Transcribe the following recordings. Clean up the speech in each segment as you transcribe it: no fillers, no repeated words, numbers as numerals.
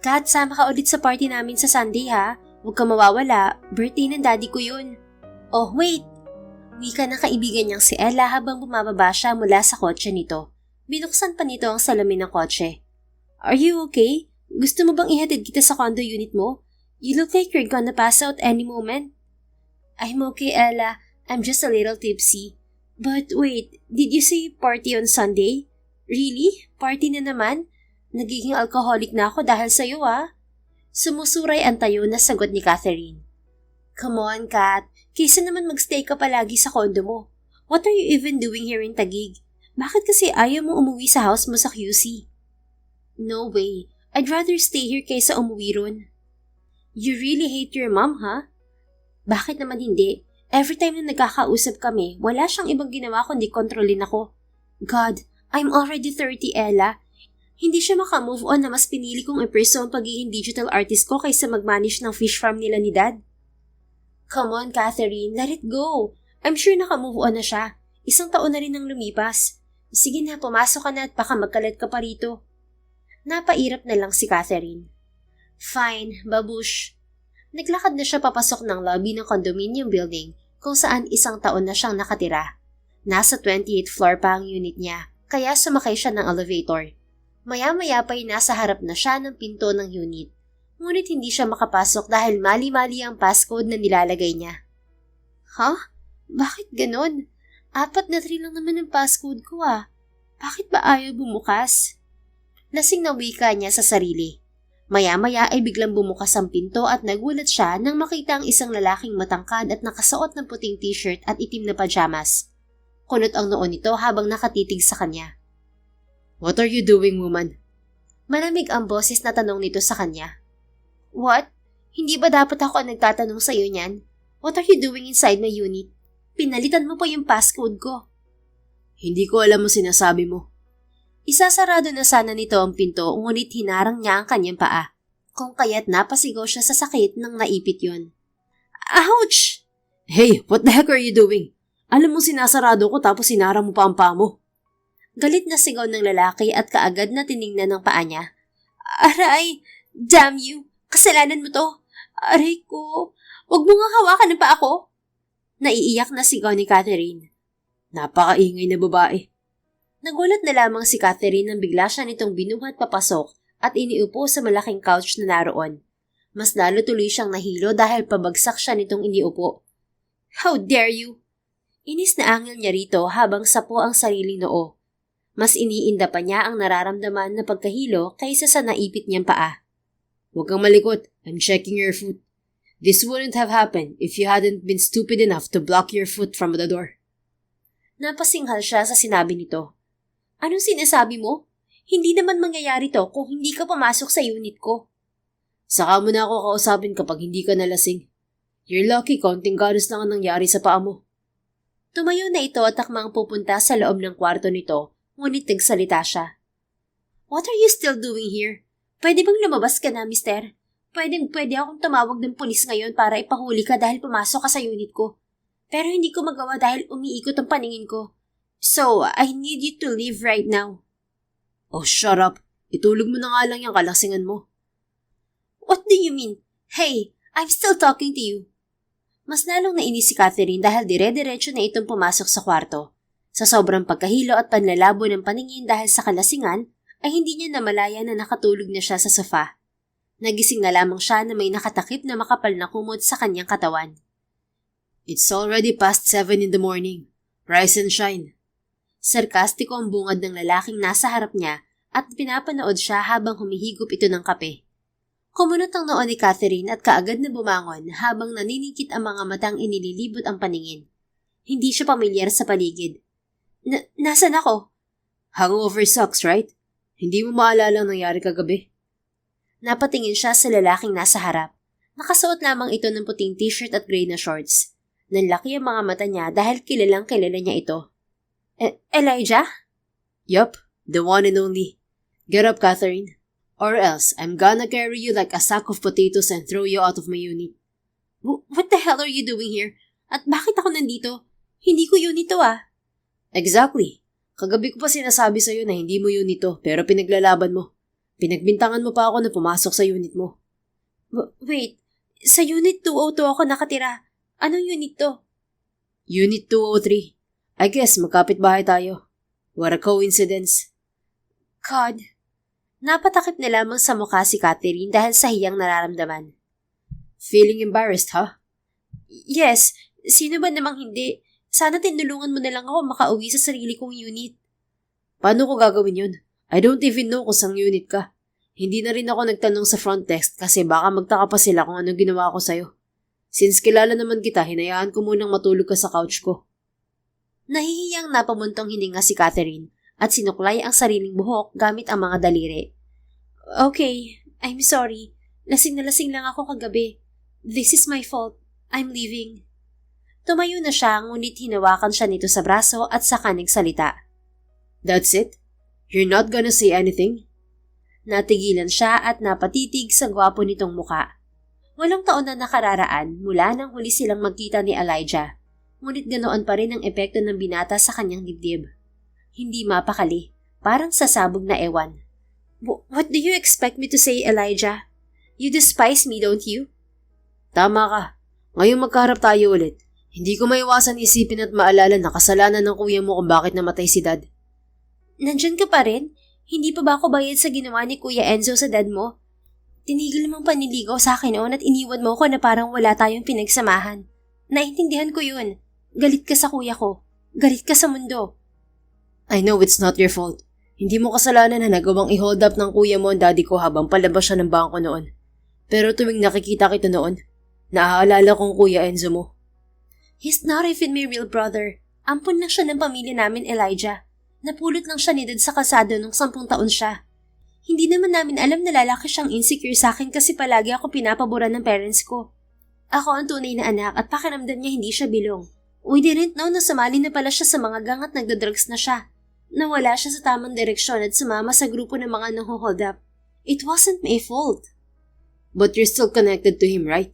Kat, sama ka ulit sa party namin sa Sunday ha. Huwag ka mawawala, birthday ng daddy ko yun. Oh wait! Wika ng kaibigan niyang si Ella habang bumababa siya mula sa kotse nito. Binuksan pa nito ang salamin ng kotse. Are you okay? Gusto mo bang ihatid kita sa condo unit mo? You look like you're gonna pass out any moment. I'm okay, Ella. I'm just a little tipsy. But wait, did you say party on Sunday? Really? Party na naman? Nagiging alcoholic na ako dahil sa'yo ah. Sumusuray ang tayo na sagot ni Catherine. Come on, Kat. Kaysa naman magstay ka palagi sa condo mo. What are you even doing here in Taguig? Bakit kasi ayaw mo umuwi sa house mo sa QC? No way. I'd rather stay here kaysa umuwi ron. You really hate your mom, ha? Bakit naman hindi? Every time na nagkakausap kami, wala siyang ibang ginawa kundi kontrolin ako. God, I'm already 30, Ella. Hindi siya makamove on na mas pinili kong i-pursue ang pagiging digital artist ko kaysa mag-manage ng fish farm nila ni Dad. Come on, Catherine. Let it go. I'm sure nakamove on na siya. 1 taon na rin nang lumipas. Sige na, pumasok ka na at baka magkalat ka pa rito. Napairap na lang si Catherine. Fine, babush. Naglakad na siya papasok ng lobby ng condominium building kung saan 1 taon na siyang nakatira. Nasa 28th floor pa ang unit niya, kaya sumakay siya ng elevator. Maya-maya pa'y nasa harap na siya ng pinto ng unit. Ngunit hindi siya makapasok dahil mali-mali ang passcode na nilalagay niya. Huh? Bakit ganon? 4 na 3 lang naman ang passcode ko ah. Bakit ba ayaw bumukas? Lasing na wika niya sa sarili. Maya-maya ay biglang bumukas ang pinto at nagulat siya nang makita ang isang lalaking matangkad at nakasuot ng puting t-shirt at itim na pajamas. Kunot ang noo nito habang nakatitig sa kanya. What are you doing, woman? Malamig ang boses na tanong nito sa kanya. What? Hindi ba dapat ako ang nagtatanong sa iyo niyan? What are you doing inside my unit? Pinalitan mo pa yung passcode ko. Hindi ko alam mo sinasabi mo. Isasarado na sana nito ang pinto ngunit hinarang niya ang kanyang paa. Kung kaya't napasigaw siya sa sakit nang naipit yun. Ouch! Hey, what the heck are you doing? Alam mo sinasarado ko tapos hinarang mo pa ang paa mo. Galit na sigaw ng lalaki at kaagad na tiningnan ng paa niya. Aray! Damn you! Kasalanan mo to! Aray ko! Huwag mo nga hawakan ng paa ko! Naiiyak na sigaw ni Catherine. Napakaingay na babae. Nagulat na lamang si Catherine nang bigla siya nitong binuhat papasok at iniupo sa malaking couch na naroon. Mas lalo tuloy siyang nahilo dahil pabagsak siya nitong iniupo. How dare you! Inis na angil niya rito habang sapo ang sariling noo. Mas iniinda pa niya ang nararamdaman na pagkahilo kaysa sa naipit niyang paa. Huwag kang malikot. I'm checking your foot. This wouldn't have happened if you hadn't been stupid enough to block your foot from the door. Napasinghal siya sa sinabi nito. Anong sinasabi mo? Hindi naman mangyayari to kung hindi ka pumasok sa unit ko. Saka mo na ako kausapin kapag hindi ka nalasing. You're lucky konting galos lang ang nangyari sa paa mo. Tumayo na ito at takmang pupunta sa loob ng kwarto nito, ngunit nagsalita siya. What are you still doing here? Pwede bang lumabas ka na, mister? Pwede akong tumawag ng pulis ngayon para ipahuli ka dahil pumasok ka sa unit ko. Pero hindi ko magawa dahil umiikot ang paningin ko. So, I need you to leave right now. Oh, shut up. Itulog mo na nga lang yung kalasingan mo. What do you mean? Hey, I'm still talking to you. Mas lalong nainis si Catherine dahil dire-diretso na itong pumasok sa kwarto. Sa sobrang pagkahilo at panlalabo ng paningin dahil sa kalasingan, ay hindi niya namalaya na nakatulog na siya sa sofa. Nagising na lamang siya na may nakatakip na makapal na kumot sa kanyang katawan. It's already past 7 in the morning. Rise and shine. Sarkastiko ang bungad ng lalaking nasa harap niya at pinapanood siya habang humihigop ito ng kape. Kumunot ang noo ni Catherine at kaagad na bumangon habang naniningkit ang mga matang inililibot ang paningin. Hindi siya pamilyar sa paligid. Nasaan ako? Hangover sucks, right? Hindi mo maalala ang nangyari kagabi? Napatingin siya sa lalaking nasa harap. Nakasuot lamang ito ng puting t-shirt at gray na shorts. Nanlaki ang mga mata niya dahil kilalang kilala niya ito. Elijah? Yup, the one and only. Get up, Catherine. Or else, I'm gonna carry you like a sack of potatoes and throw you out of my unit. What the hell are you doing here? At bakit ako nandito? Hindi ko unit to ah. Exactly. Kagabi ko pa sinasabi sa'yo na hindi mo unit to, pero pinaglalaban mo. Pinagbintangan mo pa ako na pumasok sa unit mo. Wait, sa Unit 202 ako nakatira. Anong unit to? Unit 203. I guess magkapit-bahay tayo. What a coincidence. God. Napatakip na lamang sa mukha si Catherine dahil sa hiyang nararamdaman. Feeling embarrassed, ha? Yes, sino ba namang hindi? Sana tinulungan mo na lang ako makauwi sa sarili kong unit. Paano ko gagawin yun? I don't even know kung saan unit ka. Hindi na rin ako nagtanong sa front desk kasi baka magtaka pa sila kung anong ginawa ko sa'yo. Since kilala naman kita, hinayaan ko munang matulog ka sa couch ko. Nahihiyang napamuntong hininga si Catherine at sinuklay ang sariling buhok gamit ang mga daliri. Okay, I'm sorry. Lasing na lasing lang ako kagabi. This is my fault. I'm leaving. Tumayo na siya ngunit hinawakan siya nito sa braso at saka nagsalita. That's it? You're not gonna say anything? Natigilan siya at napatitig sa gwapo nitong muka. 8 taon na nakararaan mula nang huli silang magkita ni Elijah, ngunit ganoon pa rin ang epekto ng binata sa kanyang dibdib. Hindi mapakali, parang sasabog na ewan. What do you expect me to say, Elijah? You despise me, don't you? Tama ka. Ngayon magkaharap tayo ulit. Hindi ko maiwasan isipin at maalala na kasalanan ng kuya mo kung bakit namatay si Dad. Nandyan ka pa rin? Hindi pa ba ako bayad sa ginawa ni Kuya Enzo sa dad mo? Tinigil mong paniligaw sa akin noon at iniwan mo ko na parang wala tayong pinagsamahan. Naintindihan ko yun. Galit ka sa kuya ko. Galit ka sa mundo. I know it's not your fault. Hindi mo kasalanan na nagawang i-hold up ng kuya mo ang daddy ko habang palabas siya ng bangko noon. Pero tuwing nakikita kita noon, naaalala kong Kuya Enzo mo. He's not even my real brother. Ampun lang siya ng pamilya namin, Elijah. Napulot lang siya ni Dad sa kalsada nung 10 taon siya. Hindi naman namin alam na lalaki siyang insecure sa akin kasi palagi ako pinapaboran ng parents ko. Ako ang tunay na anak at pakiramdam niya hindi siya bilong. We didn't know na sumali na pala siya sa mga gang at nagdadrugs na siya. Nawala siya sa tamang direksyon at sumama sa grupo ng mga nang-hold up. It wasn't my fault. But you're still connected to him, right?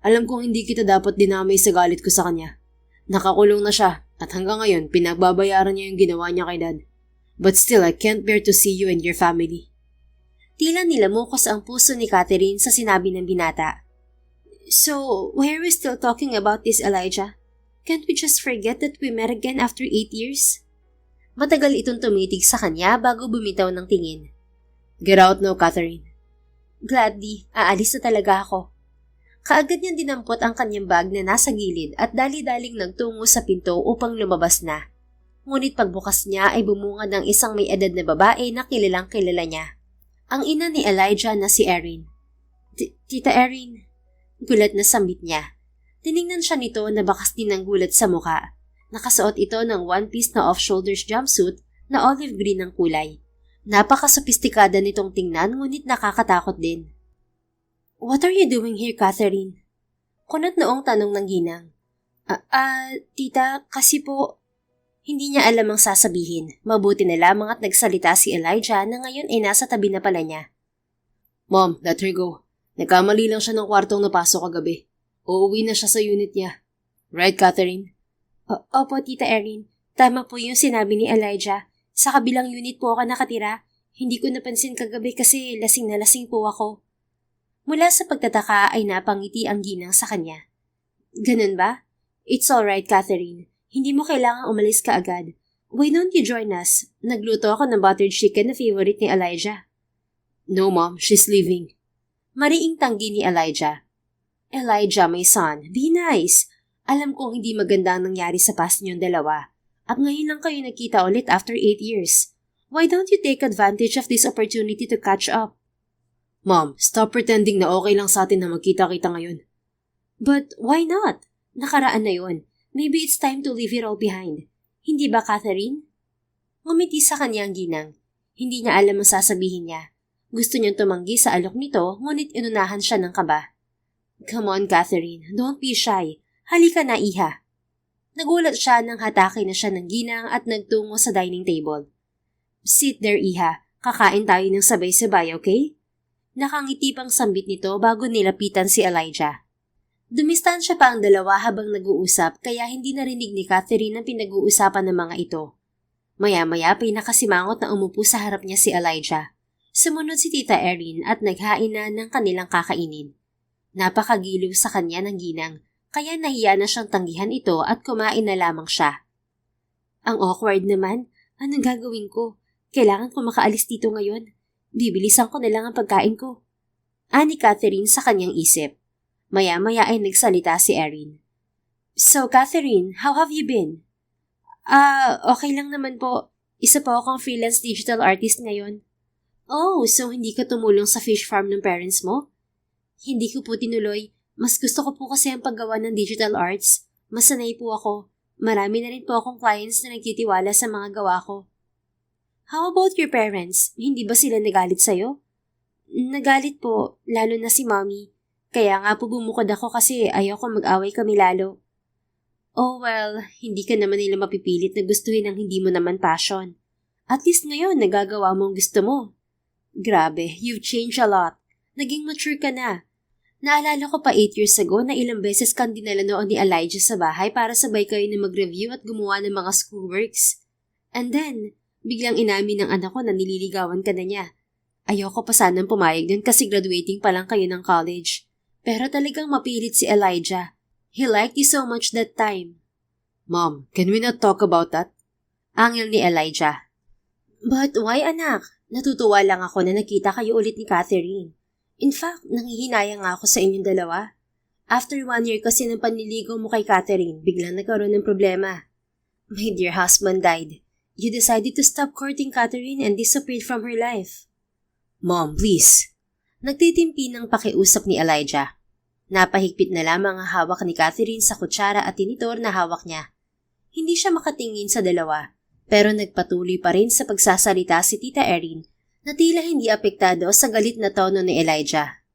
Alam kong hindi kita dapat dinamay sa galit ko sa kanya. Nakakulong na siya at hanggang ngayon pinagbabayaran niya yung ginawa niya kay Dad. But still, I can't bear to see you and your family. Tila nilamukos ang puso ni Catherine sa sinabi ng binata. So, why are we still talking about this, Elijah? Can't we just forget that we met again after 8 years? Matagal itong tumitig sa kanya bago bumitaw ng tingin. Get out now, Catherine. Gladly, aalis na talaga ako. Kaagad niyang dinampot ang kanyang bag na nasa gilid at dali-daling nagtungo sa pinto upang lumabas na. Ngunit pagbukas niya ay bumungad ng isang may edad na babae na kilalang kilala niya. Ang ina ni Elijah na si Erin. Tita Erin. Gulat na sambit niya. Tiningnan siya nito na bakas din ng gulat sa muka. Nakasuot ito ng one-piece na off-shoulders jumpsuit na olive green ang kulay. Napaka-sopistikada nitong tingnan ngunit nakakatakot din. What are you doing here, Catherine? Kunat noong tanong ng ginang. Tita, kasi po... Hindi niya alam ang sasabihin. Mabuti na lamang at nagsalita si Elijah na ngayon ay nasa tabi na pala niya. Mom, let her go. Nagkamali lang siya ng kwartong napasok kagabi. Uuwi na siya sa unit niya. Right, Catherine? Opo, Tita Erin. Tama po yung sinabi ni Elijah. Sa kabilang unit po ako nakatira. Hindi ko napansin kagabi kasi lasing na lasing po ako. Mula sa pagtataka ay napangiti ang ginang sa kanya. Ganun ba? It's alright, Catherine. Hindi mo kailangang umalis ka agad. Why don't you join us? Nagluto ako ng buttered chicken na favorite ni Elijah. No, Mom. She's leaving. Mariing tanggi ni Elijah. Elijah, my son, be nice. Alam kong hindi maganda ang nangyari sa past niyong dalawa. At ngayon lang kayo nagkita ulit after 8 years. Why don't you take advantage of this opportunity to catch up? Mom, stop pretending na okay lang sa atin na magkita-kita ngayon. But why not? Nakaraan na yun. Maybe it's time to leave it all behind. Hindi ba, Catherine? Ngumiti sa kanya ang ginang. Hindi niya alam ang sasabihin niya. Gusto niyang tumanggi sa alok nito, ngunit inunahan siya ng kaba. Come on, Catherine. Don't be shy. Halika na, iha. Nagulat siya nang hatake na siya ng ginang at nagtungo sa dining table. Sit there, iha. Kakain tayo ng sabay-sabay, okay? Nakangiti pang sambit nito bago nilapitan si Elijah. Dumistansya pa ang dalawa habang nag-uusap kaya hindi narinig ni Catherine ang pinag-uusapan ng mga ito. Maya-maya pinakasimangot na umupo sa harap niya si Elijah. Sumunod si Tita Erin at naghain na ng kanilang kakainin. Napakagiliw sa kanya ng ginang, kaya nahiya na siyang tanggihan ito at kumain na lamang siya. Ang awkward naman, anong gagawin ko? Kailangan ko makaalis dito ngayon. Bibilisan ko na lang ang pagkain ko. Ani Catherine sa kanyang isip. Maya-maya ay nagsalita si Erin. So Catherine, how have you been? Okay lang naman po. Isa po akong freelance digital artist ngayon. Oh, so hindi ka tumulong sa fish farm ng parents mo? Hindi ko po tinuloy. Mas gusto ko po kasi ang paggawa ng digital arts. Mas sanay po ako. Marami na rin po akong clients na nagtitiwala sa mga gawa ko. How about your parents? Hindi ba sila nagalit sa'yo? Nagalit po, lalo na si mommy. Kaya nga po bumukod ako kasi ayoko mag-away kami lalo. Oh well, hindi ka naman nila mapipilit na gustuhin ang hindi mo naman passion. At least ngayon, nagagawa mo ang gusto mo. Grabe, you've changed a lot. Naging mature ka na. Naalala ko pa 8 years ago na ilang beses kang dinala noon ni Elijah sa bahay para sabay kayo na mag-review at gumawa ng mga schoolworks. And then, biglang inamin ng anak ko na nililigawan ka na niya. Ayoko pa sanang pumayag dun kasi graduating pa lang kayo ng college. Pero talagang mapilit si Elijah. He liked you so much that time. Mom, can we not talk about that? Angil ni Elijah. But why anak? Natutuwa lang ako na nakita kayo ulit ni Catherine. In fact, nanghihinayang nga ako sa inyong dalawa. After 1 year kasi ng panliligaw mo kay Catherine, biglang nagkaroon ng problema. My dear husband died. You decided to stop courting Catherine and disappeared from her life. Mom, please. Nagtitimpi ng pakiusap ni Elijah. Napahigpit na lamang ang hawak ni Catherine sa kutsara at tinitor na hawak niya. Hindi siya makatingin sa dalawa, pero nagpatuloy pa rin sa pagsasalita si Tita Erin na tila hindi apektado sa galit na tono ni Elijah.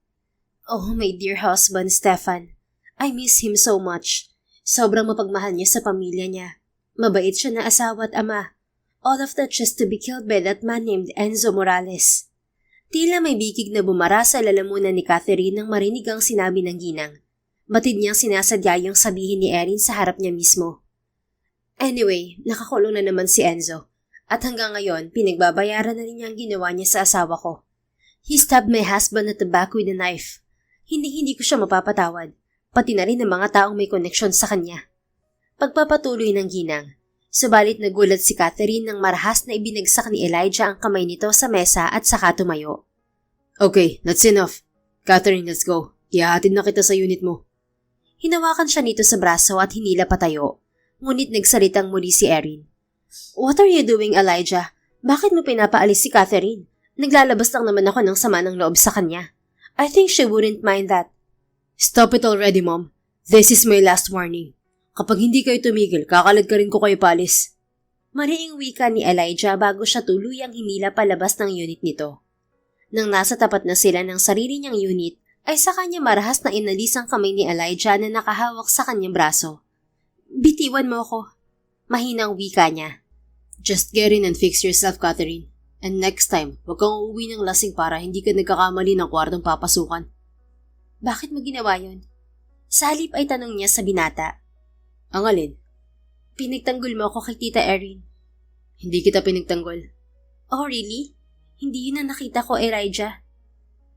Oh, my dear husband, Stefan. I miss him so much. Sobrang mapagmahal niya sa pamilya niya. Mabait siya na asawa at ama. All of that just to be killed by that man named Enzo Morales. Tila may bikig na bumara sa lalamunan ni Catherine nang marinig ang sinabi ng ginang. Batid niyang sinasadya yung sabihin ni Erin sa harap niya mismo. Anyway, nakakulong na naman si Enzo. At hanggang ngayon, pinagbabayaran na rin niya ang ginawa niya sa asawa ko. He stabbed my husband at the back with a knife. Hindi ko siya mapapatawad. Pati na rin ang mga taong may koneksyon sa kanya. Pagpapatuloy ng ginang. Subalit nagulat si Catherine nang marahas na ibinagsak ni Elijah ang kamay nito sa mesa at saka tumayo. Okay, that's enough. Catherine, let's go. Ihahatid na kita sa unit mo. Hinawakan siya nito sa braso at hinila patayo. Ngunit nagsalitang muli si Erin. What are you doing, Elijah? Bakit mo pinapaalis si Catherine? Naglalabas lang naman ako ng sama ng loob sa kanya. I think she wouldn't mind that. Stop it already, Mom. This is my last warning. Kapag hindi kayo tumigil, kakalad ka rin ko kayo palis. Mariing wika ni Elijah bago siya tuluyang hinila palabas ng unit nito. Nang nasa tapat na sila ng sarili niyang unit, ay sa kanya marahas na inalis ang kamay ni Elijah na nakahawak sa kanyang braso. Bitiwan mo ako. Mahinang wika niya. Just get in and fix yourself, Catherine. And next time, huwag kang uuwi ng lasing para hindi ka nagkakamali ng kwartong papasukan. Bakit mo ginawa yun? Sa halip ay tanong niya sa binata. Ang alin? Pinagtanggol mo ako kay Tita Erin. Hindi kita pinagtanggol. Oh, really? Hindi yun ang nakita ko, Elijah.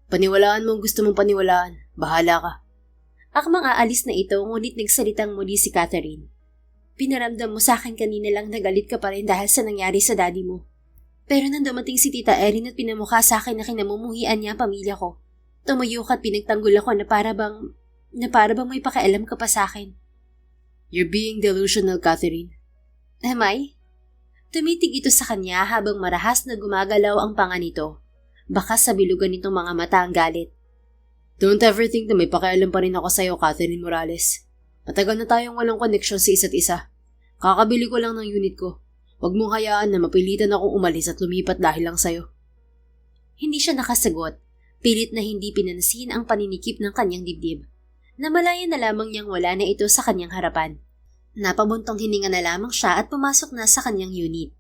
Paniwalaan mo ang gusto mong paniwalaan. Bahala ka. Akmang aalis na ito, ngunit nagsalitang muli si Catherine. Pinaramdam mo sa akin kanina lang na galit ka pa rin dahil sa nangyari sa daddy mo. Pero nang dumating si Tita Erin at pinamukha sa akin na kinamumuhian niya ang pamilya ko, tumayo ka at pinagtanggol ako na para bang may pakialam ka pa sa akin. You're being delusional, Catherine. Am I? Tumitig ito sa kanya habang marahas na gumagalaw ang panga nito. Baka sa bilugan nitong mga mata ang galit. Don't ever think na may pakialam pa rin ako sa'yo, Catherine Morales. Matagal na tayong walang koneksyon sa isa't isa. Kakabili ko lang ng unit ko. Huwag mong hayaan na mapilitan akong umalis at lumipat dahil lang sa'yo. Hindi siya nakasagot. Pilit na hindi pinansin ang paninikip ng kanyang dibdib. Namalayan na lamang niyang wala na ito sa kanyang harapan. Napabuntong hininga na lamang siya at pumasok na sa kanyang unit.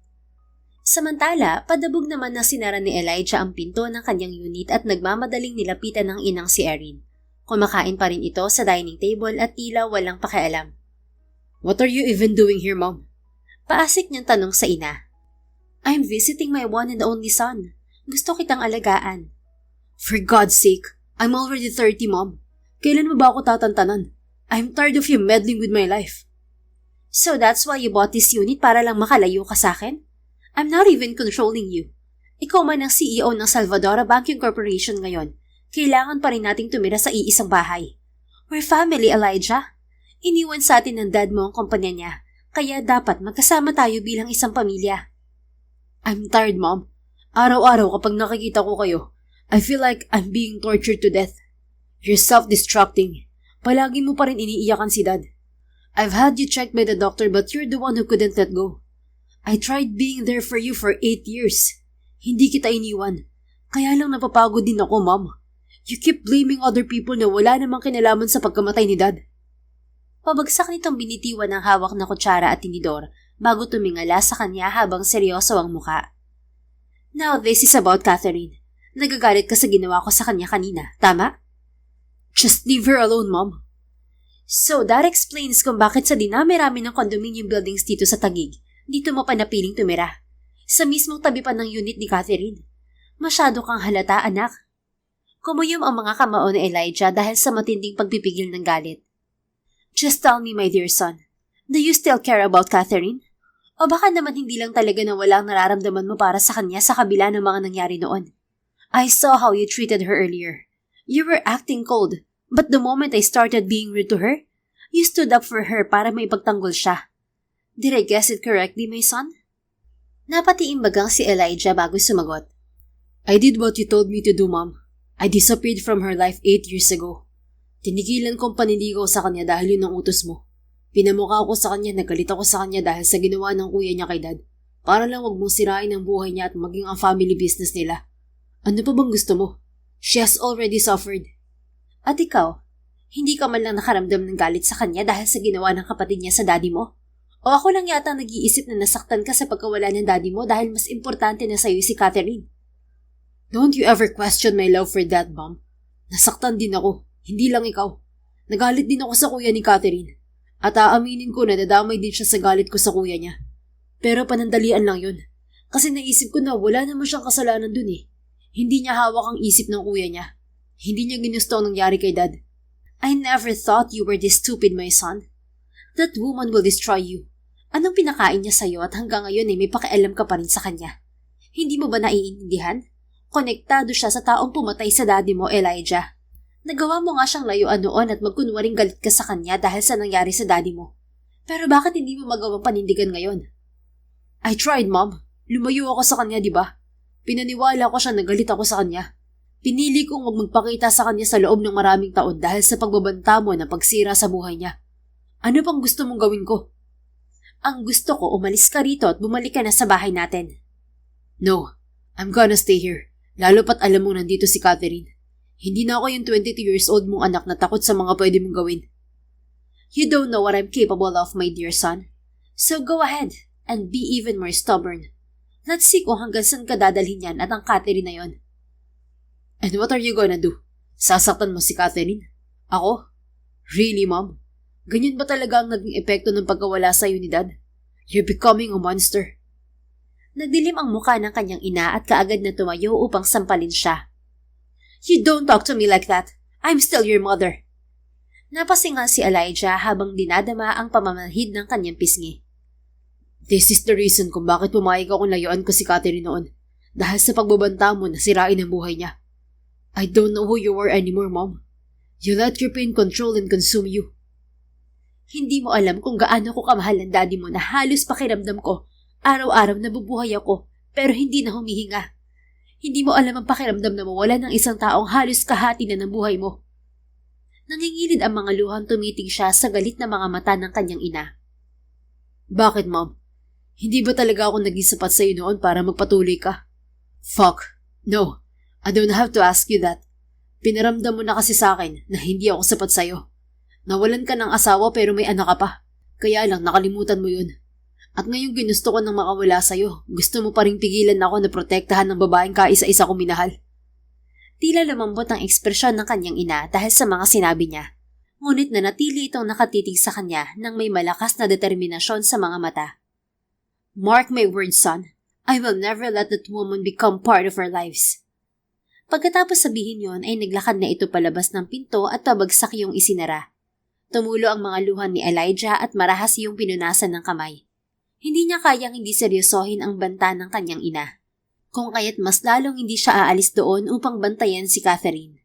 Samantala, padabog naman na sinara ni Elijah ang pinto ng kanyang unit at nagmamadaling nilapitan ng inang si Erin. Kumakain pa rin ito sa dining table at tila walang pakialam. What are you even doing here, Mom? Paasik niyang tanong sa ina. I'm visiting my one and only son. Gusto kitang alagaan. For God's sake, I'm already 30, Mom. Kailan mo ba ako tatantanan? I'm tired of you meddling with my life. So that's why you bought this unit para lang makalayo ka sa akin? I'm not even controlling you. Ikaw man ang CEO ng Salvadora Banking Corporation ngayon. Kailangan pa rin nating tumira sa iisang bahay. We're family, Elijah. Iniwan sa atin ng dad mo ang kumpanya niya, kaya dapat magkasama tayo bilang isang pamilya. I'm tired, Mom. Araw-araw kapag nakikita ko kayo, I feel like I'm being tortured to death. You're self-destructing. Palagi mo pa rin iniiyakan si Dad. I've had you checked by the doctor but you're the one who couldn't let go. I tried being there for you for 8 years. Hindi kita iniwan. Kaya lang napapagod din ako, Mom. You keep blaming other people na wala namang kinalaman sa pagkamatay ni Dad. Pabagsak nitong binitiwan ng hawak na kutsara at tinidor bago tumingala sa kanya habang seryoso ang muka. Now this is about Catherine. Nagagalit ka sa ginawa ko sa kanya kanina, tama? Just leave her alone, Mom. So that explains kung bakit sa dinami-rami ng condominium buildings dito sa Taguig, dito mo pa napiling tumira. Sa mismong tabi pa ng unit ni Catherine. Masyado kang halata, anak. Kumuyom ang mga kamao ni Elijah dahil sa matinding pagpipigil ng galit. Just tell me, my dear son, do you still care about Catherine? O baka naman hindi lang talaga na walang nararamdaman mo para sa kanya sa kabila ng mga nangyari noon? I saw how you treated her earlier. You were acting cold, but the moment I started being rude to her, you stood up for her para maipagtanggol siya. Did I guess it correctly, my son? Napatiimbagang si Elijah bago sumagot. I did what you told me to do, Mom. I disappeared from her life 8 years ago. Tinigilan kong paniligaw sa kanya dahil yun ang utos mo. Pinamukha ko sa kanya, nagalit ako sa kanya dahil sa ginawa ng kuya niya kay Dad. Para lang wag mong sirain ang buhay niya at maging ang family business nila. Ano pa bang gusto mo? She has already suffered. At ikaw, hindi ka man lang nakaramdam ng galit sa kanya dahil sa ginawa ng kapatid niya sa daddy mo? O ako lang yata nag-iisip na nasaktan ka sa pagkawala ng daddy mo dahil mas importante na sa'yo si Catherine? Don't you ever question my love for Dad, Mom. Nasaktan din ako. Hindi lang ikaw. Nagalit din ako sa kuya ni Catherine. At aaminin ko na dadamay din siya sa galit ko sa kuya niya. Pero panandalian lang yun. Kasi naisip ko na wala naman siyang kasalanan dun eh. Hindi niya hawak ang isip ng kuya niya. Hindi niya ginusto ang nangyari kay Dad. I never thought you were this stupid, my son. That woman will destroy you. Anong pinakain niya sa'yo at hanggang ngayon may pakialam ka pa rin sa kanya? Hindi mo ba naiintindihan? Konektado siya sa taong pumatay sa daddy mo, Elijah. Nagawa mo nga siyang layuan noon at magkunwaring galit ka sa kanya dahil sa nangyari sa daddy mo. Pero bakit hindi mo magawang panindigan ngayon? I tried, Mom. Lumayo ako sa kanya, di ba? Pinaniwala ko siya na galit ako sa kanya. Pinili kong wag magpakita sa kanya sa loob ng maraming taon dahil sa pagbabanta mo na pagsira sa buhay niya. Ano pang gusto mong gawin ko? Ang gusto ko, umalis ka rito at bumalik ka na sa bahay natin. No, I'm gonna stay here. Lalo pat alam mo nandito si Catherine. Hindi na ako yung 22 years old mong anak na takot sa mga pwede mong gawin. You don't know what I'm capable of, my dear son. So go ahead and be even more stubborn. Let's see kung hanggang saan ka dadalhin yan at ang Catherine na yon. And what are you gonna do? Sasaktan mo si Catherine? Ako? Really, Mom? Ganyan ba talaga ang naging epekto ng pagkawala sa'yo ni Dad? You're becoming a monster. Nagdilim ang mukha ng kanyang ina at kaagad na tumayo upang sampalin siya. You don't talk to me like that. I'm still your mother. Napasingal si Elijah habang dinadama ang pamamanhid ng kanyang pisngi. This is the reason kung bakit pumayag akong layuan ko si Catherine noon. Dahil sa pagbabanta mo na sirain ang buhay niya. I don't know who you are anymore, Mom. You let your pain control and consume you. Hindi mo alam kung gaano ko kamahal ang daddy mo na halos pakiramdam ko. Araw-araw nabubuhay ako pero hindi na humihinga. Hindi mo alam ang pakiramdam na mawala ng isang taong halos kahati na ng buhay mo. Nangingilid ang mga luhang tumitig siya sa galit na mga mata ng kanyang ina. Bakit, Mom? Hindi ba talaga ako naging sapat sa'yo noon para magpatuloy ka? Fuck. No, I don't have to ask you that. Pinaramdam mo na kasi sa akin na hindi ako sapat sa'yo. Nawalan ka ng asawa pero may anak ka pa. Kaya lang nakalimutan mo yun. At ngayong ginusto ko nang makawala sa'yo, gusto mo pa ring pigilan ako na protektahan ng babaeng kaisa-isa ko minahal. Tila lumambot ang ekspresyon ng kanyang ina dahil sa mga sinabi niya. Ngunit nanatili itong nakatitig sa kanya nang may malakas na determinasyon sa mga mata. Mark my words, son. I will never let that woman become part of our lives. Pagkatapos sabihin yon ay naglakad na ito palabas ng pinto at pabagsak yung isinara. Tumulo ang mga luha ni Elijah at marahas yung pinunasan ng kamay. Hindi niya kayang hindi seryosohin ang banta ng kanyang ina. Kung kaya't mas lalong hindi siya aalis doon upang bantayan si Catherine.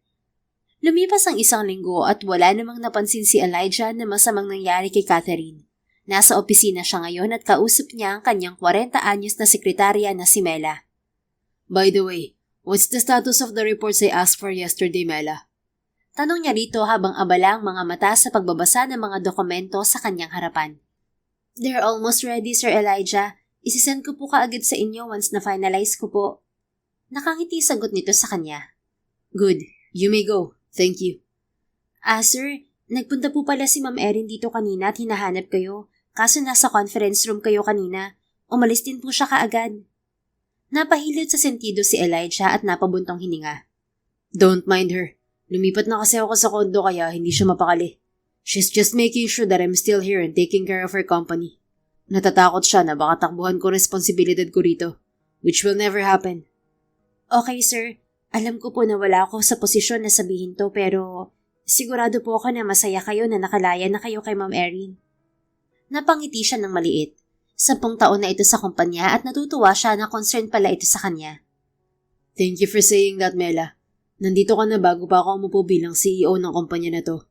Lumipas ang 1 linggo at wala namang napansin si Elijah na masamang nangyari kay Catherine. Nasa opisina siya ngayon at kausap niya ang kanyang 40 anyos na sekretarya na si Mela. By the way, what's the status of the reports I asked for yesterday, Mela? Tanong niya rito habang abala ang mga mata sa pagbabasa ng mga dokumento sa kanyang harapan. They're almost ready, Sir Elijah. Isisend ko po kaagad sa inyo once na-finalize ko po. Nakangiti sagot nito sa kanya. Good. You may go. Thank you. Sir, nagpunta po pala si Ma'am Erin dito kanina at hinahanap kayo. Kaso nasa conference room kayo kanina. Umalis din po siya kaagad. Napahilot sa sentido si Elijah at napabuntong hininga. Don't mind her. Lumipat na kasi ako sa kondo kaya hindi siya mapakali. She's just making sure that I'm still here and taking care of her company. Natatakot siya na baka takbuhan ko responsibilidad ko rito, which will never happen. Okay, sir. Alam ko po na wala ako sa posisyon na sabihin to pero sigurado po ako na masaya kayo na nakalaya na kayo kay Ma'am Erin. Napangiti siya ng maliit. 10 taon na ito sa kumpanya at natutuwa siya na concern pala ito sa kanya. Thank you for saying that, Mela. Nandito ka na bago pa ako umupo bilang CEO ng kumpanya na to.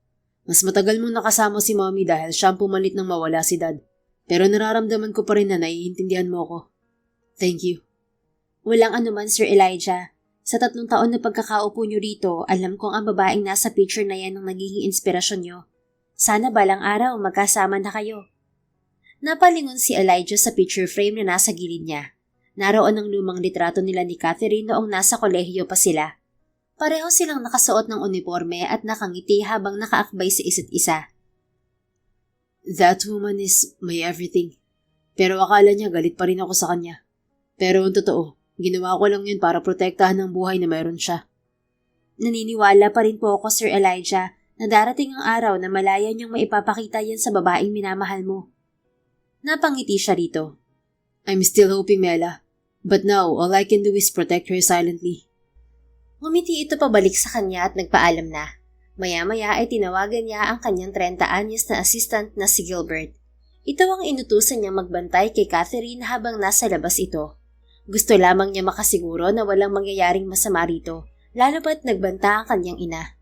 Mas matagal mong nakasama si Mommy dahil siya ang pumalit nang mawala si Dad. Pero nararamdaman ko pa rin na naiintindihan mo ko. Thank you. Walang anuman, Sir Elijah. Sa 3 taon na pagkakaupo niyo rito, alam kong ang babaeng nasa picture na yan ang nagiging inspirasyon niyo. Sana balang araw magkasama na kayo. Napalingon si Elijah sa picture frame na nasa gilid niya. Naroon ang lumang litrato nila ni Catherine noong nasa kolehiyo pa sila. Pareho silang nakasuot ng uniforme at nakangiti habang nakaakbay sa isa't isa. That woman is my everything. Pero akala niya galit pa rin ako sa kanya. Pero ang totoo, ginawa ko lang yun para protektahan ang buhay na mayroon siya. Naniniwala pa rin po ako, Sir Elijah, na darating ang araw na malaya niyong maipapakita yan sa babaeng minamahal mo. Napangiti siya rito. I'm still hoping, Mela. But now, all I can do is protect her silently. Ngumiti ito pabalik sa kanya at nagpaalam na. Maya-maya ay tinawagan niya ang kanyang 30 anyos na assistant na si Gilbert. Ito ang inutusan niya magbantay kay Catherine habang nasa labas ito. Gusto lamang niya makasiguro na walang mangyayaring masama rito, lalo pa't nagbanta ang kanyang ina.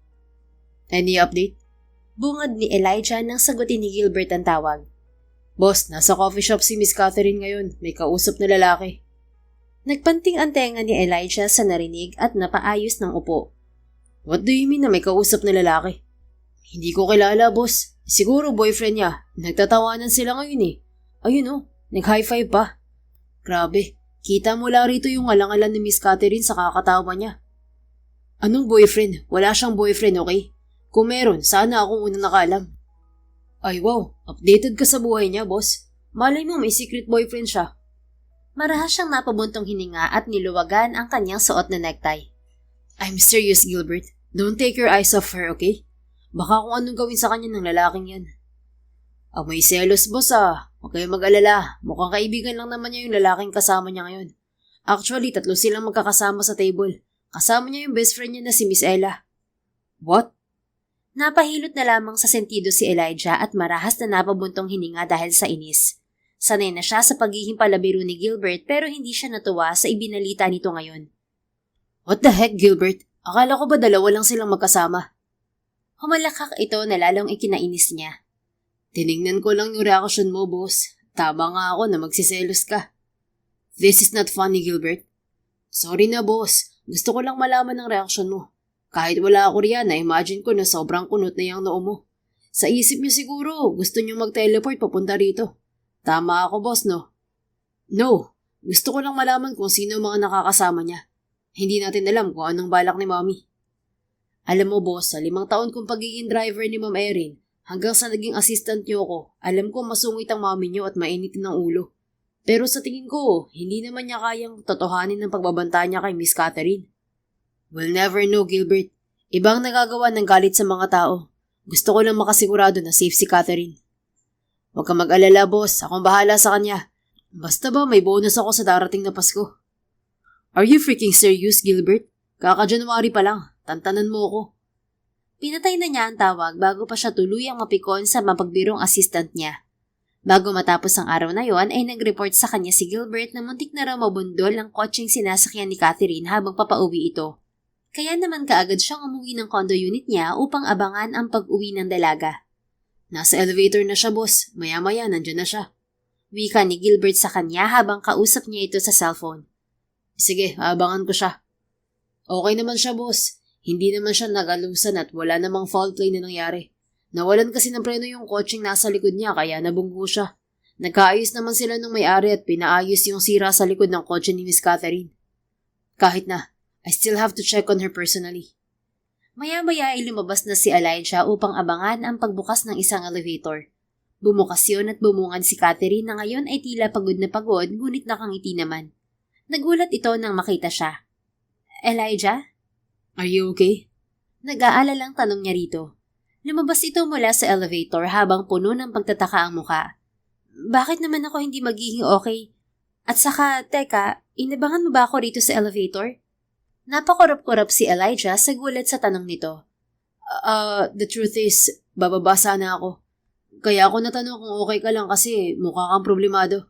Any update? Bungad ni Elijah nang sagutin ni Gilbert ang tawag. Boss, nasa coffee shop si Miss Catherine ngayon. May kausap na lalaki. Nagpanting ang tenga ni Elijah sa narinig at napaayos ng upo. What do you mean na may kausap na lalaki? Hindi ko kilala, boss. Siguro boyfriend niya. Nagtatawanan sila ngayon eh. Ayun oh, nag-high five pa. Grabe, kita mo lang rito yung alang-alan ni Miss Catherine sa kakatawa niya. Anong boyfriend? Wala siyang boyfriend, okay? Kung meron, sana akong unang nakalam. Ay wow, updated ka sa buhay niya, boss. Malay mo may secret boyfriend siya. Marahas siyang napabuntong hininga at niluwagan ang kanyang suot na necktie. I'm serious, Gilbert. Don't take your eyes off her, okay? Baka kung anong gawin sa kanya ng lalaking yan. May selos, boss ah. Huwag kayong mag-alala. Mukhang kaibigan lang naman niya yung lalaking kasama niya ngayon. Actually, 3 silang magkakasama sa table. Kasama niya yung best friend niya na si Miss Ella. What? Napahilot na lamang sa sentido si Elijah at marahas na napabuntong hininga dahil sa inis. Sanay na siya sa pagiging palabiro ni Gilbert pero hindi siya natuwa sa ibinalita nito ngayon. What the heck, Gilbert? Akala ko ba 2 lang silang magkasama? Humalakak ito na lalong ikinainis niya. Tiningnan ko lang yung reaksyon mo, boss. Tama nga ako na magsiselos ka. This is not funny, Gilbert. Sorry na, boss. Gusto ko lang malaman ang reaksyon mo. Kahit wala ako riyan, na-imagine ko na sobrang kunot na yung noo mo. Sa isip niyo siguro, gusto niyo mag-teleport papunta rito. Tama ako, boss, no? No. Gusto ko lang malaman kung sino mga nakakasama niya. Hindi natin alam kung anong balak ni Mommy. Alam mo, boss, sa 5 taon kong pagiging driver ni Ma'am Erin, hanggang sa naging assistant niyo ko, alam ko masungit ang mommy niyo at mainit ng ulo. Pero sa tingin ko, hindi naman niya kayang totohanin ng pagbabanta niya kay Miss Catherine. We'll never know, Gilbert. Ibang nagagawa ng galit sa mga tao. Gusto ko lang makasigurado na safe si Catherine. Huwag ka mag-alala, boss. Akong bahala sa kanya. Basta ba may bonus ako sa darating na Pasko? Are you freaking serious, Gilbert? Kaka-January pa lang. Tantanan mo ako. Pinatay na niya ang tawag bago pa siya tuluyang mapikon sa mapagbirong assistant niya. Bago matapos ang araw na yon ay nag-report sa kanya si Gilbert na muntik na raw mabundol ang kotseng sinasakyan ni Catherine habang papauwi ito. Kaya naman kaagad siyang umuwi ng condo unit niya upang abangan ang pag-uwi ng dalaga. Nasa elevator na siya, boss. Maya-maya nandyan na siya. Wika ni Gilbert sa kanya habang kausap niya ito sa cellphone. Sige, abangan ko siya. Okay naman siya, boss. Hindi naman siya nagalusan at wala namang foul play na nangyari. Nawalan kasi ng preno yung kotseng nasa likod niya kaya nabunggo siya. Nagkaayos naman sila ng may-ari at pinaayos yung sira sa likod ng kotse ni Miss Catherine. Kahit na, I still have to check on her personally. Maya-maya ay lumabas na si Elijah upang abangan ang pagbukas ng isang elevator. Bumukas yun at bumungad si Catherine na ngayon ay tila pagod na pagod ngunit nakangiti naman. Nagulat ito nang makita siya. Elijah? Are you okay? Nag-aalalang tanong niya rito. Lumabas ito mula sa elevator habang puno ng pagtataka ang muka. Bakit naman ako hindi magiging okay? At saka, teka, inabangan mo ba ako rito sa elevator? Napakurap-kurap si Elijah sa gulat sa tanong nito. The truth is, bababa sana ako. Kaya ako natanong kung okay ka lang kasi mukha kang problemado.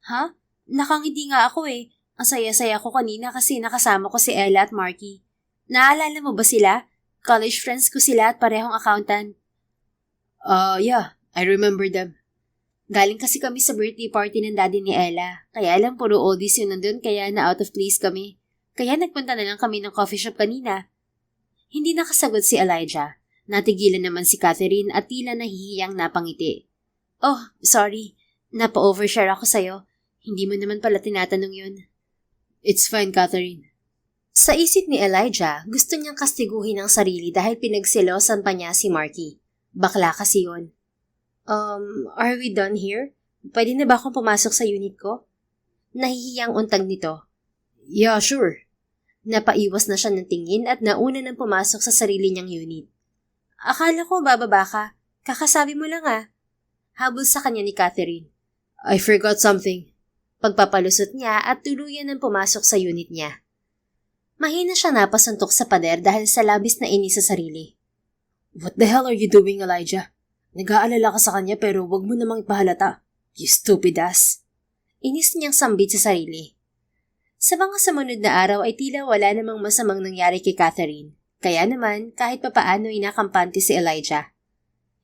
Ha? Nakangiti nga ako eh. Ang saya-saya ko kanina kasi nakasama ko si Ella at Marky. Naalala mo ba sila? College friends ko sila at parehong accountant. Yeah, I remember them. Galing kasi kami sa birthday party ng daddy ni Ella. Kaya lang puro oldies yun nandun kaya na out of place kami. Kaya nagpunta na lang kami ng coffee shop kanina. Hindi nakasagot si Elijah. Natigilan naman si Catherine at tila nahihiyang napangiti. Oh, sorry. Napa-overshare ako sa'yo. Hindi mo naman pala tinatanong yun. It's fine, Catherine. Sa isip ni Elijah, gusto niyang kastiguhin ang sarili dahil pinagselosan pa niya si Marky. Bakla kasi yun. Are we done here? Pwede na ba akong pumasok sa unit ko? Nahihiyang untag nito. Yeah, sure. Napaiwas na siya ng tingin at nauna nang pumasok sa sarili niyang unit. Akala ko bababa ka. Kakasabi mo lang ah. Habol sa kanya ni Catherine. I forgot something. Pagpapalusot niya at tuluyan nang pumasok sa unit niya. Mahina siya napasuntok sa pader dahil sa labis na inis sa sarili. What the hell are you doing, Elijah? Nag-aalala ka sa kanya pero wag mo namang ipahalata. You stupid ass. Inis niyang sambit sa sarili. Sa mga sumunod na araw ay tila wala namang masamang nangyari kay Catherine. Kaya naman, kahit papaano ay nakampante si Elijah.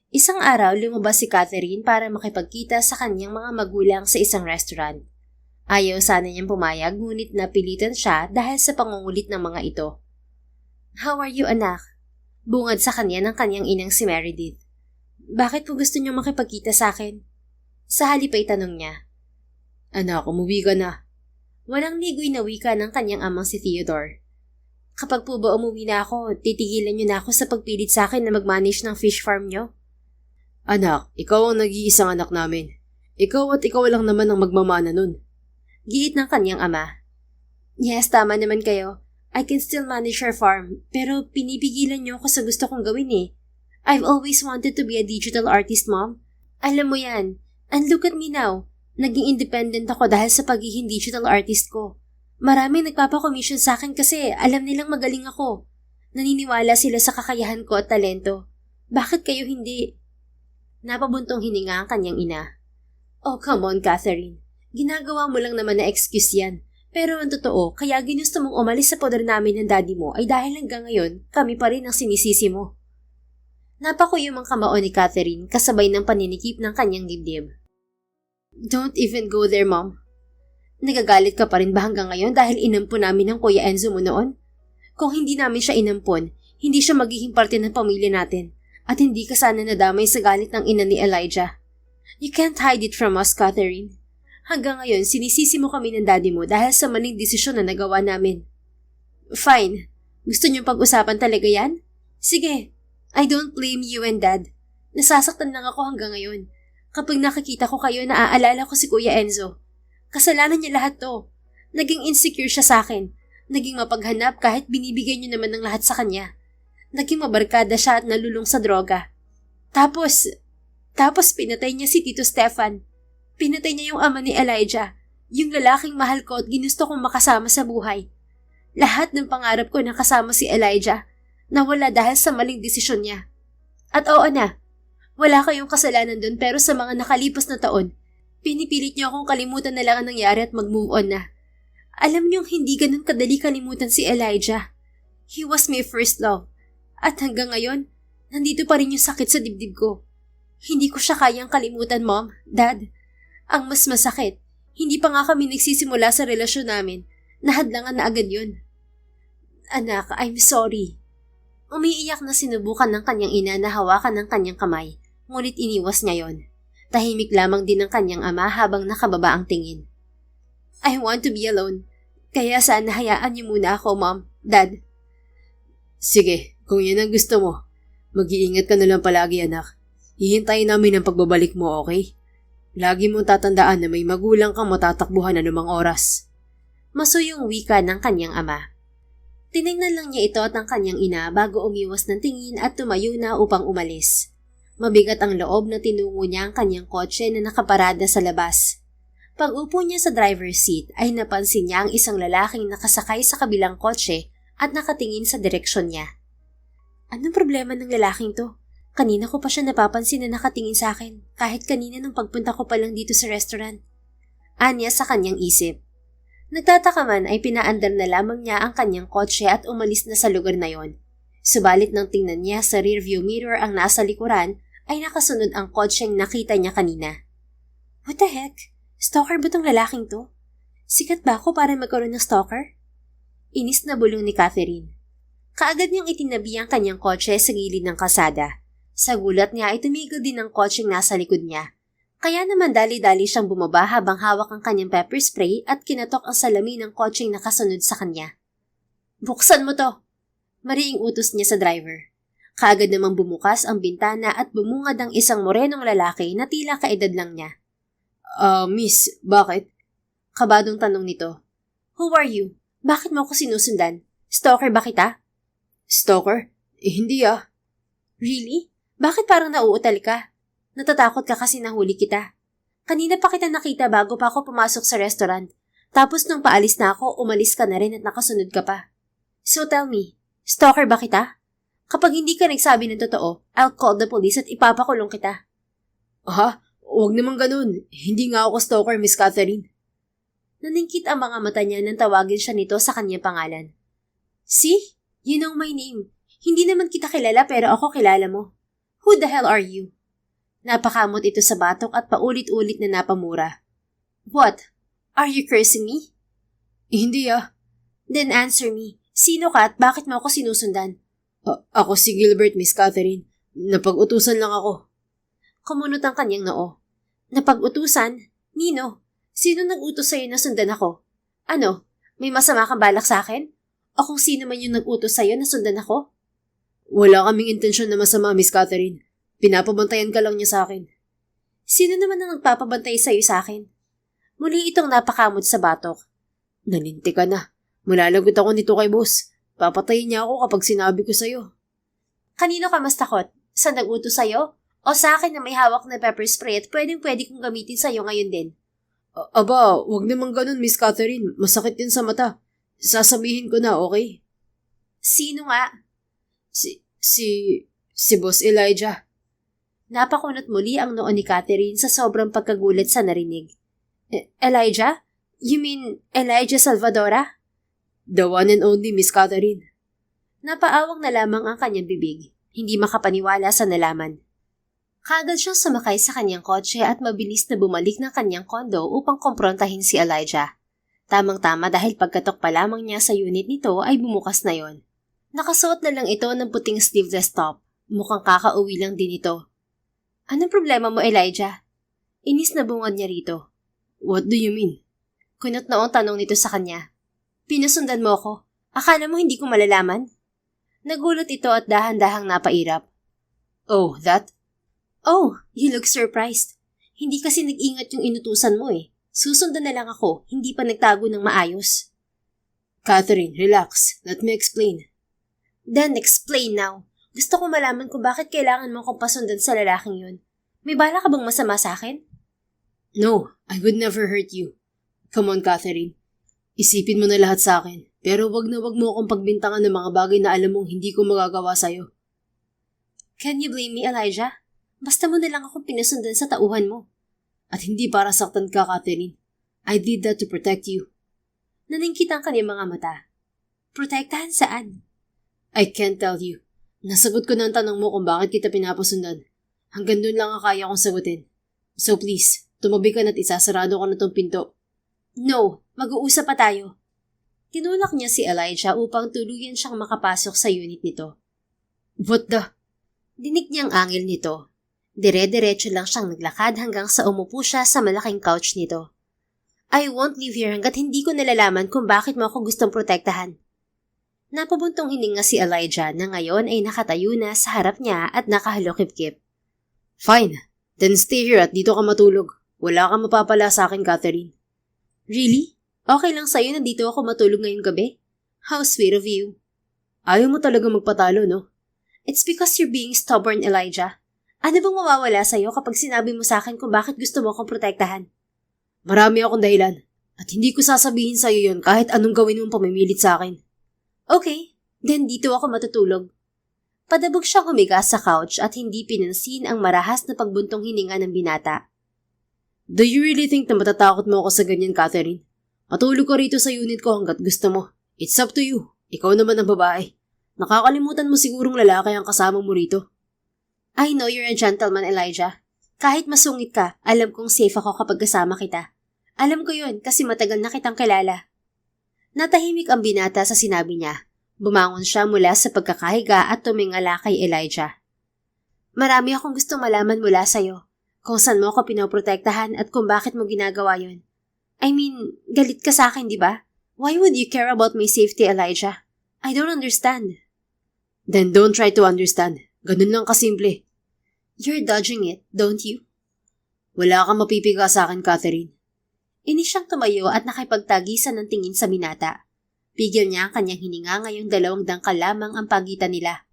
Isang araw, lumabas si Catherine para makipagkita sa kanyang mga magulang sa isang restaurant. Ayaw sana niyang pumayag ngunit napilitan siya dahil sa pangungulit ng mga ito. How are you, anak? Bungad sa kanya ng kanyang inang si Meredith. Bakit po gusto niyong makipagkita sa akin? Sa halip ay tanong niya. Anak, umuwi ka na. Walang ligoy na wika ng kanyang amang si Theodore. Kapag po ba umuwi na ako, titigilan niyo na ako sa pagpilit sa akin na mag-manage ng fish farm niyo? Anak, ikaw ang nag-iisang anak namin. Ikaw at ikaw lang naman ang magmamana nun. Giit ng kanyang ama. Yes, tama naman kayo. I can still manage our farm, pero pinipigilan niyo ako sa gusto kong gawin eh. I've always wanted to be a digital artist, Mom. Alam mo yan. And look at me now. Naging independent ako dahil sa pagiging digital artist ko. Maraming nagpapakomisyon sa akin kasi alam nilang magaling ako. Naniniwala sila sa kakayahan ko at talento. Bakit kayo hindi? Napabuntong hininga ang kanyang ina. Oh, come on, Catherine. Ginagawa mo lang naman na excuse yan. Pero ang totoo, kaya ginusto mong umalis sa poder namin ng daddy mo ay dahil hanggang ngayon, kami pa rin ang sinisisi mo. Napakuyom ang kamao ni Catherine kasabay ng paninikip ng kanyang dibdib. Don't even go there, Mom. Nagagalit ka pa rin ba hanggang ngayon dahil inampon namin ng Kuya Enzo mo noon? Kung hindi namin siya inampon, hindi siya magiging parte ng pamilya natin at hindi ka sana nadamay sa galit ng ina ni Elijah. You can't hide it from us, Catherine. Hanggang ngayon, sinisisi mo kami ng daddy mo dahil sa maling desisyon na nagawa namin. Fine. Gusto niyong pag-usapan talaga yan? Sige. I don't blame you and Dad. Nasasaktan lang ako hanggang ngayon. Kapag nakikita ko kayo, naaalala ko si Kuya Enzo. Kasalanan niya lahat to. Naging insecure siya sa akin. Naging mapaghanap kahit binibigay niyo naman ng lahat sa kanya. Naging mabarkada siya at nalulong sa droga. Tapos pinatay niya si Tito Stefan. Pinatay niya yung ama ni Elijah, yung lalaking mahal ko at ginusto kong makasama sa buhay. Lahat ng pangarap ko na kasama si Elijah, nawala dahil sa maling desisyon niya. At oo na, wala kayong kasalanan doon pero sa mga nakalipas na taon, pinipilit niyo akong kalimutan na lang ang nangyari at mag-move on na. Alam niyong hindi ganun kadali kalimutan si Elijah. He was my first love. At hanggang ngayon, nandito pa rin yung sakit sa dibdib ko. Hindi ko siya kayang kalimutan, Mom, Dad. Ang mas masakit, hindi pa nga kami nagsisimula sa relasyon namin. Nahadlangan na agad yun. Anak, I'm sorry. Umiiyak na sinubukan ng kanyang ina na hawakan ng kanyang kamay, ngunit iniwas niya yon. Tahimik lamang din ng kanyang ama habang nakababa ang tingin. I want to be alone. Kaya sana hayaan niyo muna ako, Mom, Dad. Sige, kung yan ang gusto mo, mag-iingat ka na lang palagi, anak. Hihintayin namin ang pagbabalik mo, okay? Lagi mong tatandaan na may magulang kang matatakbuhan anumang oras. Masuyong wika ng kanyang ama. Tinignan lang niya ito at ang kanyang ina bago umiwas ng tingin at tumayo na upang umalis. Mabigat ang loob na tinungo niya ang kanyang kotse na nakaparada sa labas. Pag-upo niya sa driver's seat ay napansin niya ang isang lalaking nakasakay sa kabilang kotse at nakatingin sa direksyon niya. Anong problema ng lalaking to? Kanina ko pa siya napapansin na nakatingin sa akin, kahit kanina nung pagpunta ko pa lang dito sa restaurant. Anya sa kanyang isip. Nagtataka man ay pinaandar na lamang niya ang kanyang kotse at umalis na sa lugar na yon. Subalit nang tingnan niya sa rearview mirror ang nasa likuran, ay nakasunod ang kotseng nakita niya kanina. What the heck? Stalker ba tong lalaking to? Sikat ba ako para magkaroon ng stalker? Inis na bulong ni Catherine. Kaagad niyang itinabi ang kanyang kotse sa gilid ng kalsada. Sa gulat niya ay tumigil din ang kotseng nasa likod niya. Kaya naman dali-dali siyang bumaba habang hawak ang kanyang pepper spray at kinatok ang salamin ng kotseng nakasunod sa kanya. Buksan mo to! Mariing utos niya sa driver. Kaagad namang bumukas ang bintana at bumungad ang isang morenong lalaki na tila kaedad lang niya. Miss, bakit? Kabadong tanong nito. Who are you? Bakit mo ako sinusundan? Stalker ba kita? Stalker? Hindi ah. Really? Bakit parang nauutal ka? Natatakot ka kasi nahuli kita. Kanina pa kita nakita bago pa ako pumasok sa restaurant. Tapos nung paalis na ako, umalis ka na rin at nakasunod ka pa. So tell me, stalker ba kita? Kapag hindi ka nagsabi ng totoo, I'll call the police at ipapakulong kita. Ha? Huwag naman ganun. Hindi nga ako stalker, Miss Catherine. Naningkit ang mga mata niya nang tawagin siya nito sa kanyang pangalan. See? You know my name. Hindi naman kita kilala pero ako kilala mo. Who the hell are you? Napakamot ito sa batok at paulit-ulit na napamura. What? Are you cursing me? Hindi ah. Then answer me. Sino ka at bakit mo ako sinusundan? Ako si Gilbert, Miss Catherine. Napag-utusan lang ako. Kumunot ang kanyang noo. Napag-utusan? Nino? Sino nag-utos sa'yo na sundan ako? Ano? May masama kang balak sa akin? O kung sino man yung nag-utos sa'yo na sundan ako? Wala kaming intensyon na masama, Miss Catherine. Pinapabantayan ka lang niya sa akin. Sino naman ang nagpapabantay sa'yo sa akin? Muli itong napakamot sa batok. Naninti ka na. Malalagot ako nito kay boss. Papatayin niya ako kapag sinabi ko sa'yo. Kanino ka mas takot? Sa nag-utos sa'yo? O sa akin na may hawak na pepper spray at pwedeng-pwede kong gamitin sa'yo ngayon din? Aba, wag naman ganun, Miss Catherine. Masakit yun sa mata. Sasabihin ko na, okay? Sino nga? Si Boss Elijah. Napakunot muli ang noo ni Catherine sa sobrang pagkagulat sa narinig. Elijah? You mean Elijah Salvadora? The one and only, Miss Catherine. Napaawang na lamang ang kanyang bibig. Hindi makapaniwala sa nalaman. Kaagad siyang sumakay sa kanyang kotse at mabilis na bumalik ng kanyang kondo upang komprontahin si Elijah. Tamang-tama dahil pagkatok pa lamang niya sa unit nito ay bumukas na yon. Nakasuot na lang ito ng puting sleeveless top. Mukhang kakauwi lang din ito. Anong problema mo, Elijah? Inis na bungad niya rito. What do you mean? Kunot noong tanong nito sa kanya. Pinusundan mo ako. Akala mo hindi ko malalaman? Nagulat ito at dahan-dahang napairap. Oh, that? Oh, you look surprised. Hindi kasi nag-ingat yung inutusan mo eh. Susundan na lang ako, hindi pa nagtago ng maayos. Catherine, relax. Let me explain. Then explain now. Gusto ko malaman kung bakit kailangan mo akong pasundan sa lalaking yun. May bala ka bang masama sa akin? No, I would never hurt you. Come on, Catherine. Isipin mo na lahat sa akin, pero wag na wag mo akong pagbintangan ng mga bagay na alam mong hindi ko magagawa sa'yo. Can you blame me, Elijah? Basta mo na lang akong pinusundan sa tauhan mo. At hindi para saktan ka, Catherine. I did that to protect you. Naningkit ang kanyang mga mata. Protektahan saan? I can't tell you. Nasagot ko na ang tanong mo kung bakit kita pinapasundan. Hanggang doon lang ang kaya kong sagutin. So please, tumabi ka na't isasarado ko na tong pinto. No, mag-uusap pa tayo. Tinulak niya si Elijah upang tuluyan siyang makapasok sa unit nito. What the? Dinig niyang angil nito. Dire-diretso lang siyang naglakad hanggang sa umupo siya sa malaking couch nito. I won't leave here hanggat hindi ko nalalaman kung bakit mo ako gustong protektahan. Napabuntong hininga si Elijah na ngayon ay nakatayo na sa harap niya at nakahalokip-kip. Fine. Then stay here at dito ka matulog. Wala kang mapapala sa akin, Catherine. Really? Okay lang sa'yo na dito ako matulog ngayong gabi? How sweet of you. Ayaw mo talaga magpatalo, no? It's because you're being stubborn, Elijah. Ano bang mawawala sa'yo kapag sinabi mo sa akin kung bakit gusto mo akong protektahan? Marami akong dahilan. At hindi ko sasabihin sa'yo yon kahit anong gawin mong pamimilit sa akin. Okay, then dito ako matutulog. Padabog siyang humiga sa couch at hindi pinansin ang marahas na pagbuntong hininga ng binata. Do you really think na matatakot mo ako sa ganyan, Catherine? Matulog ka rito sa unit ko hanggat gusto mo. It's up to you. Ikaw naman ang babae. Nakakalimutan mo sigurong lalaki ang kasama mo rito. I know you're a gentleman, Elijah. Kahit masungit ka, alam kong safe ako kapag kasama kita. Alam ko yun kasi matagal na kitang kilala. Natahimik ang binata sa sinabi niya. Bumangon siya mula sa pagkakahiga at tumingala kay Elijah. Marami akong gustong malaman mula sa'yo. Kung saan mo ako pinoprotektahan at kung bakit mo ginagawa yun. I mean, galit ka sa akin, di ba? Why would you care about my safety, Elijah? I don't understand. Then don't try to understand. Ganun lang kasimple. You're dodging it, don't you? Wala kang mapipiga sa akin, Catherine. Inis siyang tumayo at nakipagtagisan ng tingin sa binata. Pigil niya ang kanyang hininga ngayong 2 dangkal lamang ang pagitan nila.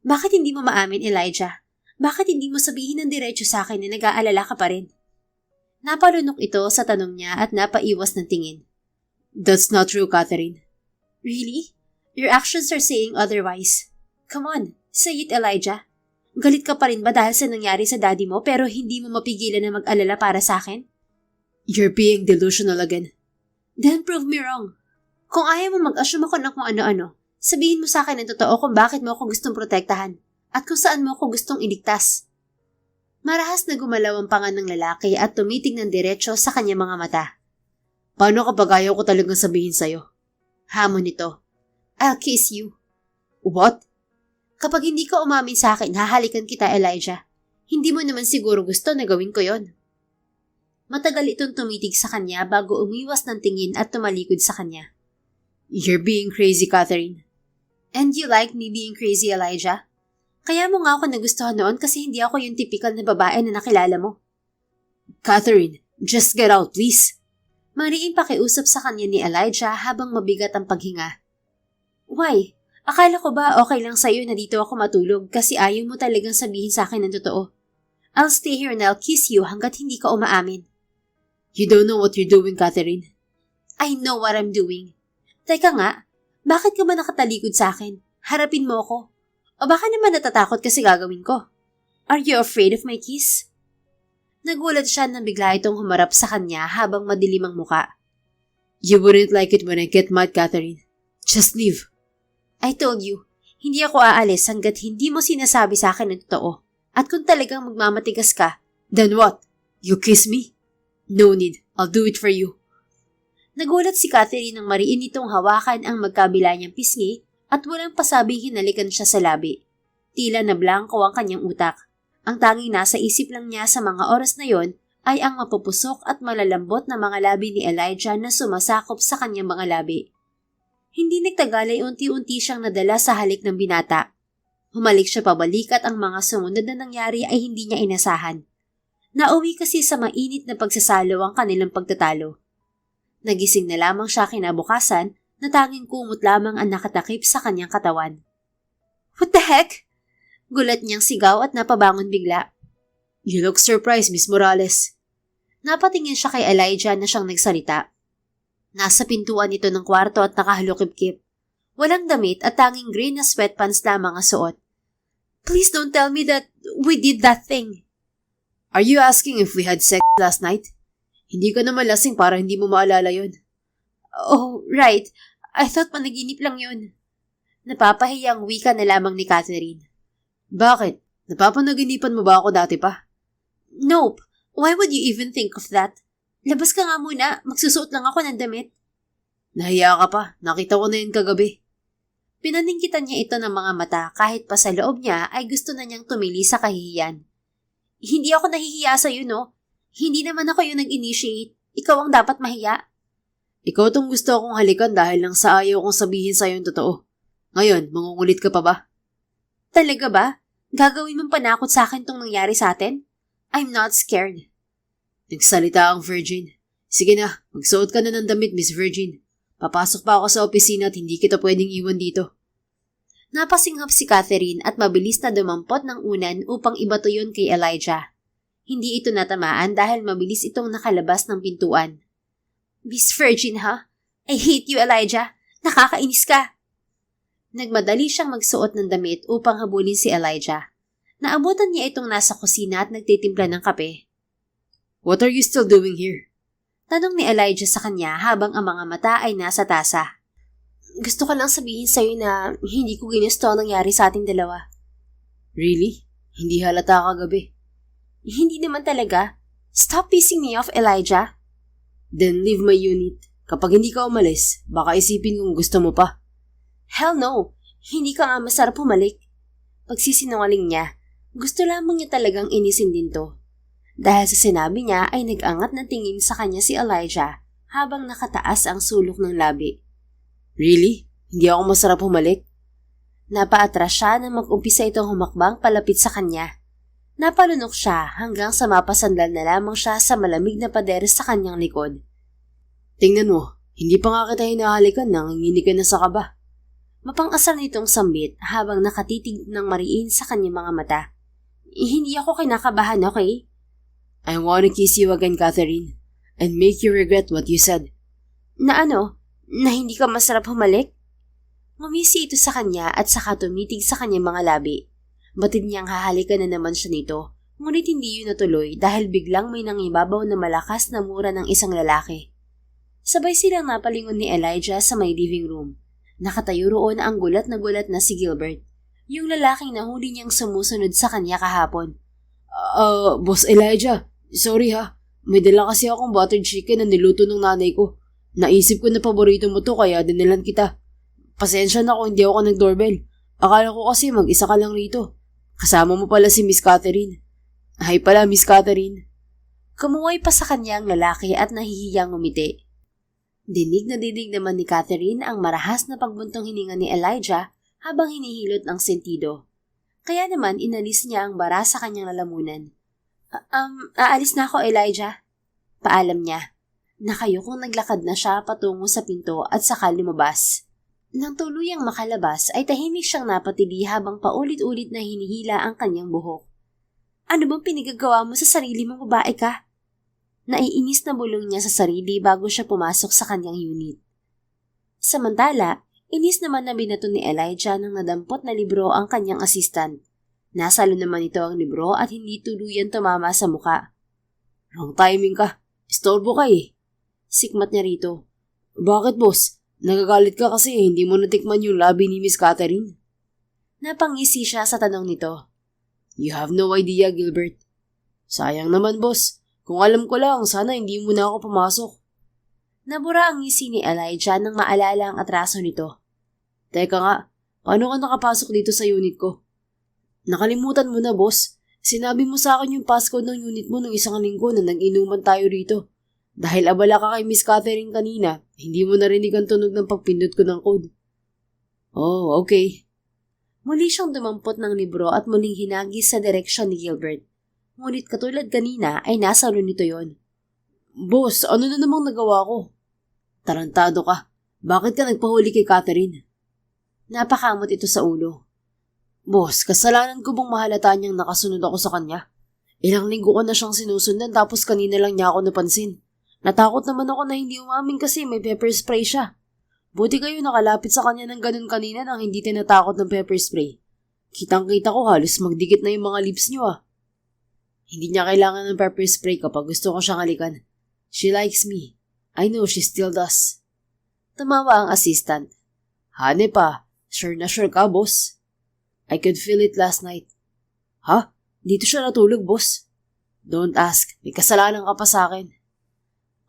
Bakit hindi mo maamin, Elijah? Bakit hindi mo sabihin ng diretso sa akin na nag-aalala ka pa rin? Napalunok ito sa tanong niya at napaiwas ng tingin. That's not true, Catherine. Really? Your actions are saying otherwise. Come on, say it, Elijah. Galit ka pa rin ba dahil sa nangyari sa daddy mo pero hindi mo mapigilan na mag-alala para sa akin? You're being delusional again. Then prove me wrong. Kung ayaw mo mag-assume ako ng kung ano-ano, sabihin mo sa akin ng totoo kung bakit mo ako gustong protektahan at kung saan mo ako gustong iligtas. Marahas na gumalaw ang panga ng lalaki at tumitig ng diretso sa kanyang mga mata. Paano kapag ayaw ko talagang sabihin sa'yo? Hamon nito. I'll kiss you. What? Kapag hindi ka umamin sa akin, hahalikan kita, Elijah. Hindi mo naman siguro gusto na gawin ko yon. Matagal itong tumitig sa kanya bago umiwas ng tingin at tumalikod sa kanya. You're being crazy, Catherine. And you like me being crazy, Elijah? Kaya mo nga ako nagustuhan noon kasi hindi ako yung typical na babae na nakilala mo. Catherine, just get out, please. Mariing pakiusap sa kanya ni Elijah habang mabigat ang paghinga. Why? Akala ko ba okay lang sa'yo na dito ako matulog kasi ayaw mo talagang sabihin sa akin ng totoo? I'll stay here and I'll kiss you hanggat hindi ka umaamin. You don't know what you're doing, Catherine. I know what I'm doing. Teka nga, bakit ka ba nakatalikod sa akin? Harapin mo ako. O baka naman natatakot kasi gagawin ko? Are you afraid of my kiss? Nagulat siya nang bigla itong humarap sa kanya habang madilim ang muka. You wouldn't like it when I get mad, Catherine. Just leave. I told you, hindi ako aalis hanggat hindi mo sinasabi sa akin ng totoo. At kung talagang magmamatigas ka, then what? You kiss me? No need. I'll do it for you. Nagulat si Catherine nang mariin itong hawakan ang magkabila niyang pisngi at walang pasabing hinalikan siya sa labi. Tila na blanco ang kanyang utak. Ang tanging nasa isip lang niya sa mga oras na yon ay ang mapupusok at malalambot na mga labi ni Elijah na sumasakop sa kanyang mga labi. Hindi nagtagal ay unti-unti siyang nadala sa halik ng binata. Humalik siya pabalik at ang mga sumunod na nangyari ay hindi niya inasahan. Nauwi kasi sa mainit na pagsasalo ang kanilang pagtatalo. Nagising na lamang siya kinabukasan na tanging kumot lamang ang nakatakip sa kanyang katawan. What the heck? Gulat niyang sigaw at napabangon bigla. You look surprised, Miss Morales. Napatingin siya kay Elijah na siyang nagsalita. Nasa pintuan ito ng kwarto at nakahalukip-kip. Walang damit at tanging green na sweatpants lamang ang suot. Please don't tell me that we did that thing. Are you asking if we had sex last night? Hindi ka naman lasing para hindi mo maalala yun. Oh, right. I thought panaginip lang yun. Napapahiyang wika na lamang ni Catherine. Bakit? Napapanaginipan mo ba ako dati pa? Nope. Why would you even think of that? Labas ka nga muna. Magsusuot lang ako ng damit. Nahiya ka pa. Nakita ko na yun kagabi. Pinaningkitan niya ito ng mga mata kahit pa sa loob niya ay gusto na niyang tumili sa kahihiyan. Hindi ako nahihiya sa'yo, no? Hindi naman ako yung nag-initiate. Ikaw ang dapat mahiya. Ikaw tong gusto akong halikan dahil lang sa ayaw kong sabihin sa'yo yung totoo. Ngayon, mangungulit ka pa ba? Talaga ba? Gagawin mong panakot sa akin tong nangyari sa atin? I'm not scared. Nagsalita ang Virgin. Sige na, magsuot ka na ng damit, Miss Virgin. Papasok pa ako sa opisina at hindi kita pwedeng iwan dito. Napasinghap si Catherine at mabilis na dumampot ng unan upang ibato yun kay Elijah. Hindi ito natamaan dahil mabilis itong nakalabas ng pintuan. Miss Virgin, ha? I hate you, Elijah. Nakakainis ka. Nagmadali siyang magsuot ng damit upang habulin si Elijah. Naabutan niya itong nasa kusina at nagtitimpla ng kape. What are you still doing here? Tanong ni Elijah sa kanya habang ang mga mata ay nasa tasa. Gusto ko lang sabihin sa'yo na hindi ko ginusto ang nangyari sa ating dalawa. Really? Hindi halata kagabi. Hindi naman talaga. Stop pissing me off, Elijah. Then leave my unit. Kapag hindi ka umalis, baka isipin kung gusto mo pa. Hell no. Hindi ka nga masarap humalik. Pagsisinungaling niya, gusto lamang niya talagang inisin din to. Dahil sa sinabi niya ay nag-angat ng tingin sa kanya si Elijah habang nakataas ang sulok ng labi. Really? Hindi ako masarap humalik? Napaatras siya nang mag-umpisa itong humakbang palapit sa kanya. Napalunok siya hanggang sa mapasandal na lamang siya sa malamig na pader sa kanyang likod. Tingnan mo, hindi pa nga kita hinahalikan nang nanginginig ka na sa kaba. Mapang-asar nitong sambit habang nakatitig ng mariin sa kanyang mga mata. Hindi ako kinakabahan, okay? I wanna kiss you again, Catherine, and make you regret what you said. Na ano? Na hindi ka masarap humalik? Ngumisi ito sa kanya at saka tumitig sa kanyang mga labi. Batid niyang hahalikan na naman siya nito, ngunit hindi yun natuloy dahil biglang may nangibabaw na malakas na mura ng isang lalaki. Sabay silang napalingon ni Elijah sa may living room. Nakatayo roon ang gulat na si Gilbert, yung lalaking nahuli niyang sumusunod sa kanya kahapon. Boss Elijah, sorry ha. May dala kasi akong buttered chicken na niluto ng nanay ko. Naisip ko na paborito mo to kaya dinilan kita. Pasensya na kung hindi ako nag-doorbell. Akala ko kasi mag-isa ka lang rito. Kasama mo pala si Miss Catherine. Hi pala, Miss Catherine. Kumuway pa sa kanya ang lalaki at nahihiyang umiti. Dinig naman ni Catherine ang marahas na pagbuntong hininga ni Elijah habang hinihilot ng sentido. Kaya naman inalis niya ang bara sa kanyang lalamunan. Aalis na ako, Elijah. Paalam niya. Nakayukong naglakad na siya patungo sa pinto at saka lumabas. Nang tuluyang makalabas ay tahimik siyang napatili habang paulit-ulit na hinihila ang kanyang buhok. Ano bang pinagagawa mo sa sarili mong babae ka? Naiinis na bulong niya sa sarili bago siya pumasok sa kanyang unit. Samantala, inis naman na binato ni Elijah ng nadampot na libro ang kanyang assistant. Nasalo naman ito ang libro at hindi tuluyan tumama sa muka. Wrong timing ka. Istorbo ka eh. Sikmat niya rito. Bakit boss? Nagagalit ka kasi hindi mo natikman yung labi ni Miss Catherine. Napangisi siya sa tanong nito. You have no idea, Gilbert. Sayang naman boss. Kung alam ko lang, sana hindi mo na ako pumasok. Nabura ang ngisi ni Elijah nang maalala ang atraso nito. Teka nga, paano ka nakapasok dito sa unit ko? Nakalimutan mo na, boss. Sinabi mo sa akin yung passcode ng unit mo nung isang linggo na nag-inuman tayo rito. Dahil abala ka kay Miss Catherine kanina, hindi mo narinig ang tunog ng pagpindot ko ng code. Oh, okay. Muli siyang dumampot ng libro at muling hinagis sa direksyon ni Gilbert. Ngunit katulad kanina ay nasa ulo nito yon. Boss, ano na namang nagawa ko? Tarantado ka. Bakit ka nagpahuli kay Catherine? Napakamot ito sa ulo. Boss, kasalanan ko bang mahalata niyang nakasunod ako sa kanya? Ilang linggo ko na siyang sinusundan tapos kanina lang niya ako napansin. Natakot naman ako na hindi umamin kasi may pepper spray siya. Buti kayo nakalapit sa kanya ng ganun kanina nang hindi tinatakot ng pepper spray. Kitang-kita ko halos magdikit na yung mga lips niyo ah. Hindi niya kailangan ng pepper spray kapag gusto ko siyang halikan. She likes me. I know she still does. Tumawa ang assistant. Hane pa, sure na sure ka, boss. I could feel it last night. Ha? Dito siya natulog, boss. Don't ask, may kasalanan ka pa sa akin.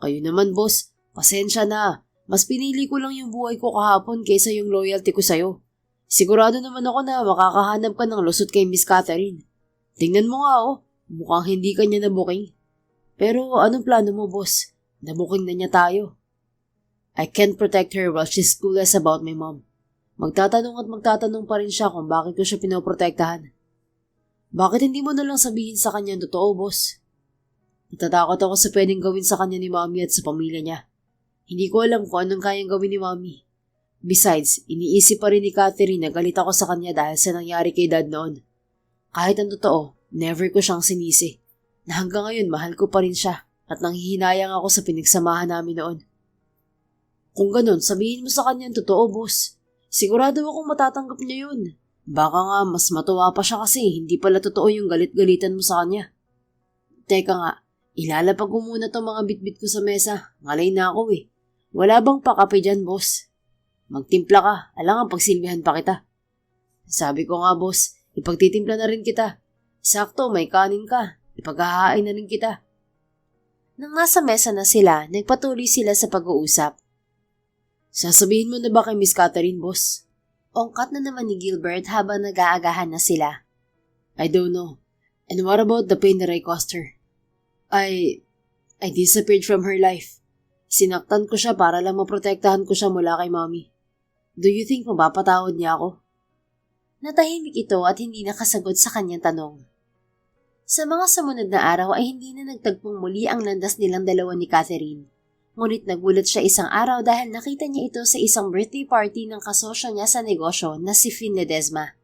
Kayo naman, boss. Pasensya na. Mas pinili ko lang yung buhay ko kahapon kaysa yung loyalty ko sa'yo. Sigurado naman ako na makakahanap ka ng lusot kay Miss Catherine. Tingnan mo nga oh, mukhang hindi ka niya nabuking. Pero anong plano mo, boss? Nabuking na niya tayo. I can't protect her while she's clueless about my mom. Magtatanong at magtatanong pa rin siya kung bakit ko siya pinoprotektahan. Bakit hindi mo na lang sabihin sa kanya ang totoo, boss? Natatakot ako sa pwedeng gawin sa kanya ni Mommy at sa pamilya niya. Hindi ko alam kung anong kayang gawin ni Mommy. Besides, iniisip pa rin ni Catherine na galit ako sa kanya dahil sa nangyari kay Dad noon. Kahit ang totoo, never ko siyang sinisi. Na hanggang ngayon mahal ko pa rin siya at nanghihinayang ako sa pinagsamahan namin noon. Kung ganun, sabihin mo sa kanya ang totoo, boss. Sigurado akong matatanggap niya yun. Baka nga mas matuwa pa siya kasi hindi pala totoo yung galit-galitan mo sa kanya. Teka nga, ilalapag ko muna tong mga bitbit ko sa mesa. Ngalay na ako eh. Wala bang pakape dyan, boss? Magtimpla ka, alangan pagsilbihan pa kita. Sabi ko nga, boss, ipagtitimpla na rin kita. Sakto, may kanin ka. Ipaghahain na rin kita. Nang nasa mesa na sila, nagpatuloy sila sa pag-uusap. Sasabihin mo na ba kay Miss Catherine, boss? Ongkat na naman ni Gilbert habang nag-aagahan na sila. I don't know. And what about the pain that I caused her? I disappeared from her life. Sinaktan ko siya para lang maprotektahan ko siya mula kay Mommy. Do you think mapapatawad niya ako? Natahimik ito at hindi nakasagot sa kanyang tanong. Sa mga sumunod na araw ay hindi na nagtagpong muli ang landas nilang dalawa ni Catherine. Ngunit nagulat siya isang araw dahil nakita niya ito sa isang birthday party ng kasosyo niya sa negosyo na si Finn Ledesma.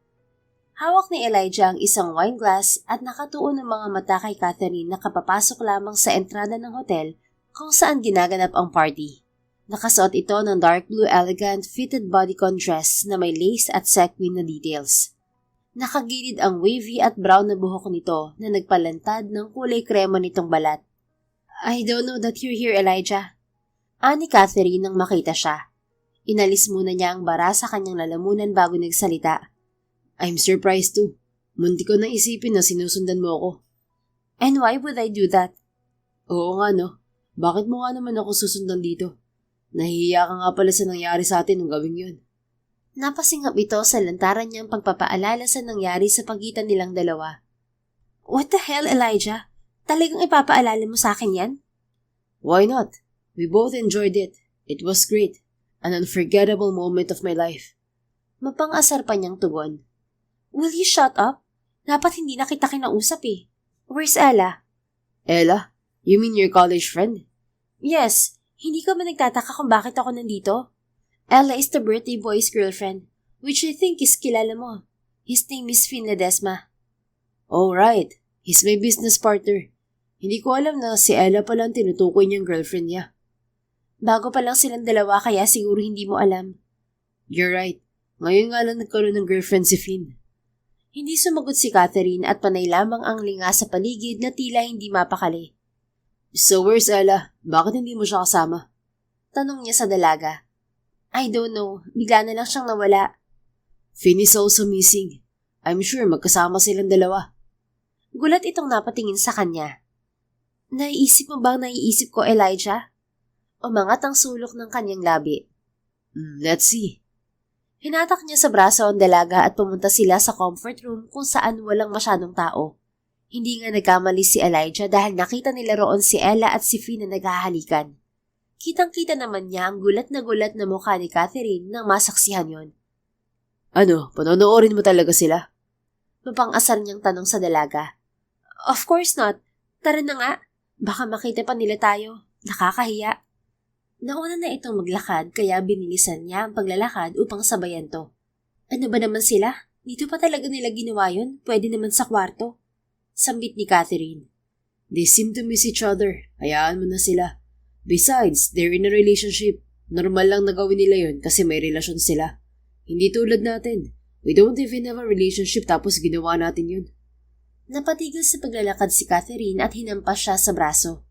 Hawak ni Elijah ang isang wine glass at nakatuon ng mga mata kay Catherine na kapapasok lamang sa entrada ng hotel kung saan ginaganap ang party. Nakasuot ito ng dark blue elegant fitted bodycon dress na may lace at sequin na details. Nakagilid ang wavy at brown na buhok nito na nagpalantad ng kulay krema nitong balat. I don't know that you're here, Elijah. Ani Catherine nang makita siya. Inalis muna niya ang bara sa kanyang lalamunan bago nagsalita. I'm surprised too. Munti ko na isipin na sinusundan mo ako. And why would I do that? Oo nga no. Bakit mo nga naman ako susundan dito? Nahihiya ka nga pala sa nangyari sa atin nung gawing yun. Napasingap ito sa lantaran niyang pagpapaalala sa nangyari sa pagitan nilang dalawa. What the hell, Elijah? Talagang ipapaalala mo sa akin yan? Why not? We both enjoyed it. It was great. An unforgettable moment of my life. Mapang-asar pa niyang tugon. Will you shut up? Dapat hindi na kita kinausap eh. Where's Ella? Ella? You mean your college friend? Yes. Hindi ka ba nagtataka kung bakit ako nandito? Ella is the birthday boy's girlfriend, which I think is kilala mo. His name is Finn Ledesma. Oh, right. He's my business partner. Hindi ko alam na si Ella pala ang tinutukoy niyang girlfriend niya. Bago pa lang silang dalawa kaya siguro hindi mo alam. You're right. Ngayon nga lang nagkaroon ng girlfriend si Finn. Hindi sumagot si Catherine at panay lamang ang linga sa paligid na tila hindi mapakali. So where's Ella? Bakit hindi mo siya kasama? Tanong niya sa dalaga. I don't know. Bigla na lang siyang nawala. Finn is also missing. I'm sure magkasama silang dalawa. Gulat itong napatingin sa kanya. Naiisip mo bang naiisip ko, Elijah? Umangat ang sulok ng kanyang labi. Let's see. Hinatak niya sa braso ang dalaga at pumunta sila sa comfort room kung saan walang masyadong tao. Hindi nga nagkamali si Elijah dahil nakita nila roon si Ella at si Finn na naghahalikan. Kitang-kita naman niya ang gulat na mukha ni Catherine nang masaksihan yon. Ano, panonoorin mo talaga sila? Mapang-asar niyang tanong sa dalaga. Of course not. Tara na nga. Baka makita pa nila tayo. Nakakahiya. Nauna na itong maglakad kaya binilisan niya ang paglalakad upang sabayan to. Ano ba naman sila? Dito pa talaga nila ginawa yun? Pwede naman sa kwarto. Sambit ni Catherine. They seem to miss each other. Hayaan mo na sila. Besides, they're in a relationship. Normal lang na gawin nila yun kasi may relasyon sila. Hindi tulad natin. We don't even have a relationship tapos ginawa natin yun. Napatigil sa paglalakad si Catherine at hinampas siya sa braso.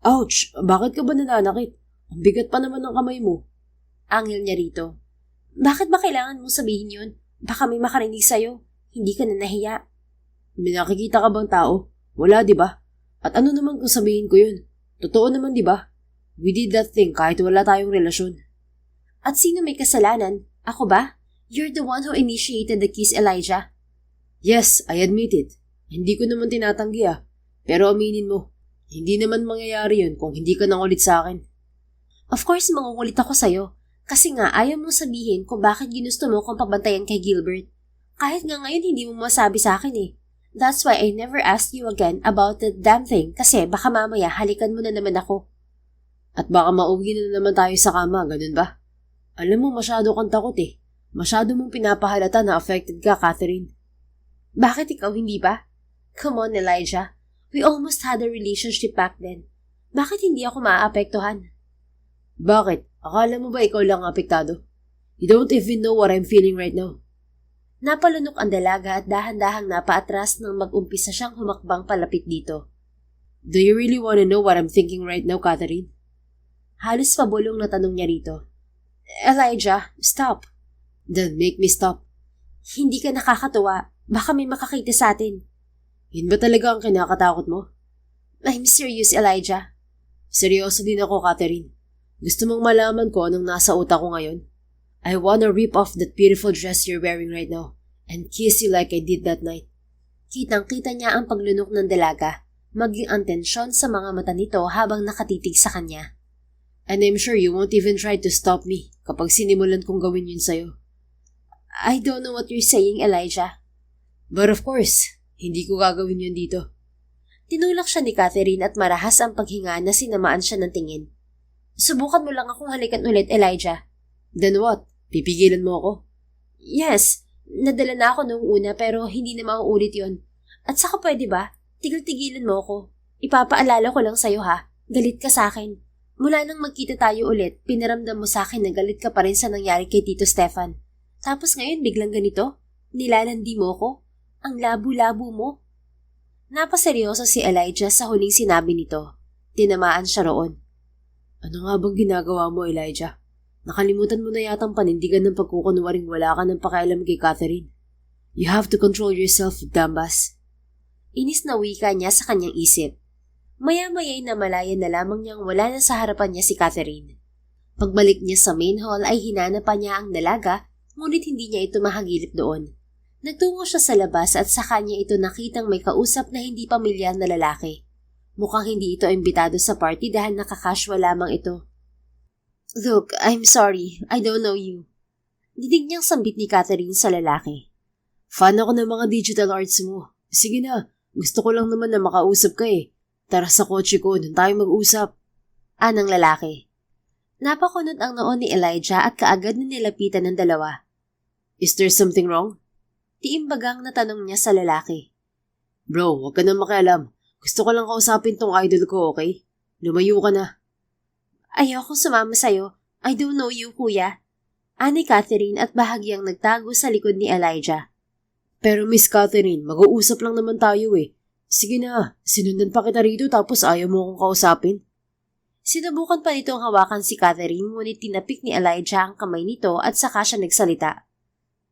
Ouch! Bakit ka ba nananakit? Ang bigat pa naman ng kamay mo. Angil niya rito. Bakit ba kailangan mong sabihin yun? Baka may makarinig sa'yo. Hindi ka na nahiya. May nakikita ka bang tao? Wala, di ba? At ano naman kung sabihin ko yun? Totoo naman, di ba? We did that thing kahit wala tayong relasyon. At sino may kasalanan? Ako ba? You're the one who initiated the kiss, Elijah. Yes, I admit it. Hindi ko naman tinatanggi Pero aminin mo, hindi naman mangyayari yun kung hindi ka nangulit sa akin. Of course, mangungulit ako sa'yo. Kasi nga, ayaw mong sabihin kung bakit ginusto mo kung pabantayan kay Gilbert. Kahit nga ngayon, hindi mo masabi sa akin That's why I never asked you again about that damn thing kasi baka mamaya halikan mo na naman ako. At baka mauwi na naman tayo sa kama, ganun ba? Alam mo, masyado kang takot Masyado mong pinapahalata na affected ka, Catherine. Bakit ikaw hindi ba? Come on, Elijah. We almost had a relationship back then. Bakit hindi ako maaapektuhan? Bakit? Akala mo ba ikaw lang apektado? You don't even know what I'm feeling right now. Napalunok ang dalaga at dahan-dahang napaatras nang mag-umpisa siyang humakbang palapit dito. Do you really want to know what I'm thinking right now, Catherine? Halos pabulong na tanong niya rito. Elijah, stop. Then make me stop. Hindi ka nakakatuwa. Baka may makakita sa atin. Yun ba talaga ang kinakatakot mo? I'm serious, Elijah. Seryoso din ako, Catherine. Gusto mong malaman ko anong nasa utak ko ngayon? I wanna rip off that beautiful dress you're wearing right now and kiss you like I did that night. Kitang-kita niya ang paglunok ng dalaga, maging ang tensyon sa mga mata nito habang nakatitig sa kanya. And I'm sure you won't even try to stop me kapag sinimulan kong gawin yun sa'yo. I don't know what you're saying, Elijah. But of course, hindi ko gagawin yun dito. Tinulak siya ni Catherine at marahas ang paghinga na sinamaan siya ng tingin. Subukan mo lang akong halikan ulit, Elijah. Then what? Pipigilan mo ako? Yes, nadala na ako noong una pero hindi na mauulit yon. At saka pwede ba? Tigil-tigilan mo ako. Ipapaalala ko lang sa'yo galit ka sa akin. Mula nang magkita tayo ulit, pinaramdam mo sa akin na galit ka pa rin sa nangyari kay Tito Stefan. Tapos ngayon biglang ganito? Nilalandi mo ko? Ang labo-labo mo? Napaseryoso si Elijah sa huling sinabi nito. Tinamaan siya roon. Ano nga bang ginagawa mo, Elijah? Nakalimutan mo na yatang panindigan ng pagkukunwaring wala ka ng pakialam kay Catherine. You have to control yourself, Dambas. Inis na wika niya sa kanyang isip. Maya-maya'y namalaya na lamang niyang wala na sa harapan niya si Catherine. Pagbalik niya sa main hall ay hinanapan niya ang dalaga, ngunit hindi niya ito mahagilip doon. Nagtungo siya sa labas at sa kanya ito nakitang may kausap na hindi pamilyar na lalaki. Mukhang hindi ito imbitado sa party dahil nakakasual lamang ito. Look, I'm sorry. I don't know you. Didig niyang sambit ni Catherine sa lalaki. Fan ako ng mga digital arts mo. Sige na, gusto ko lang naman na makausap ka Tara sa kotse ko, doon tayo mag-usap. Anang lalaki. Napakunot ang noon ni Elijah at kaagad na nilapitan ng dalawa. Is there something wrong? Tiimbagang na tanong niya sa lalaki. Bro, huwag ka nang makialam. Gusto ko lang kausapin tong idol ko, okay? Lumayo ka na. Ayokong sumama sa'yo. I don't know you, kuya. Ani Catherine at bahagyang nagtago sa likod ni Elijah. Pero Miss Catherine, mag-uusap lang naman tayo Sige na, sinundan pa kita rito tapos ayaw mo akong kausapin. Sinubukan pa nitong hawakan si Catherine ngunit tinapik ni Elijah ang kamay nito at saka siya nagsalita.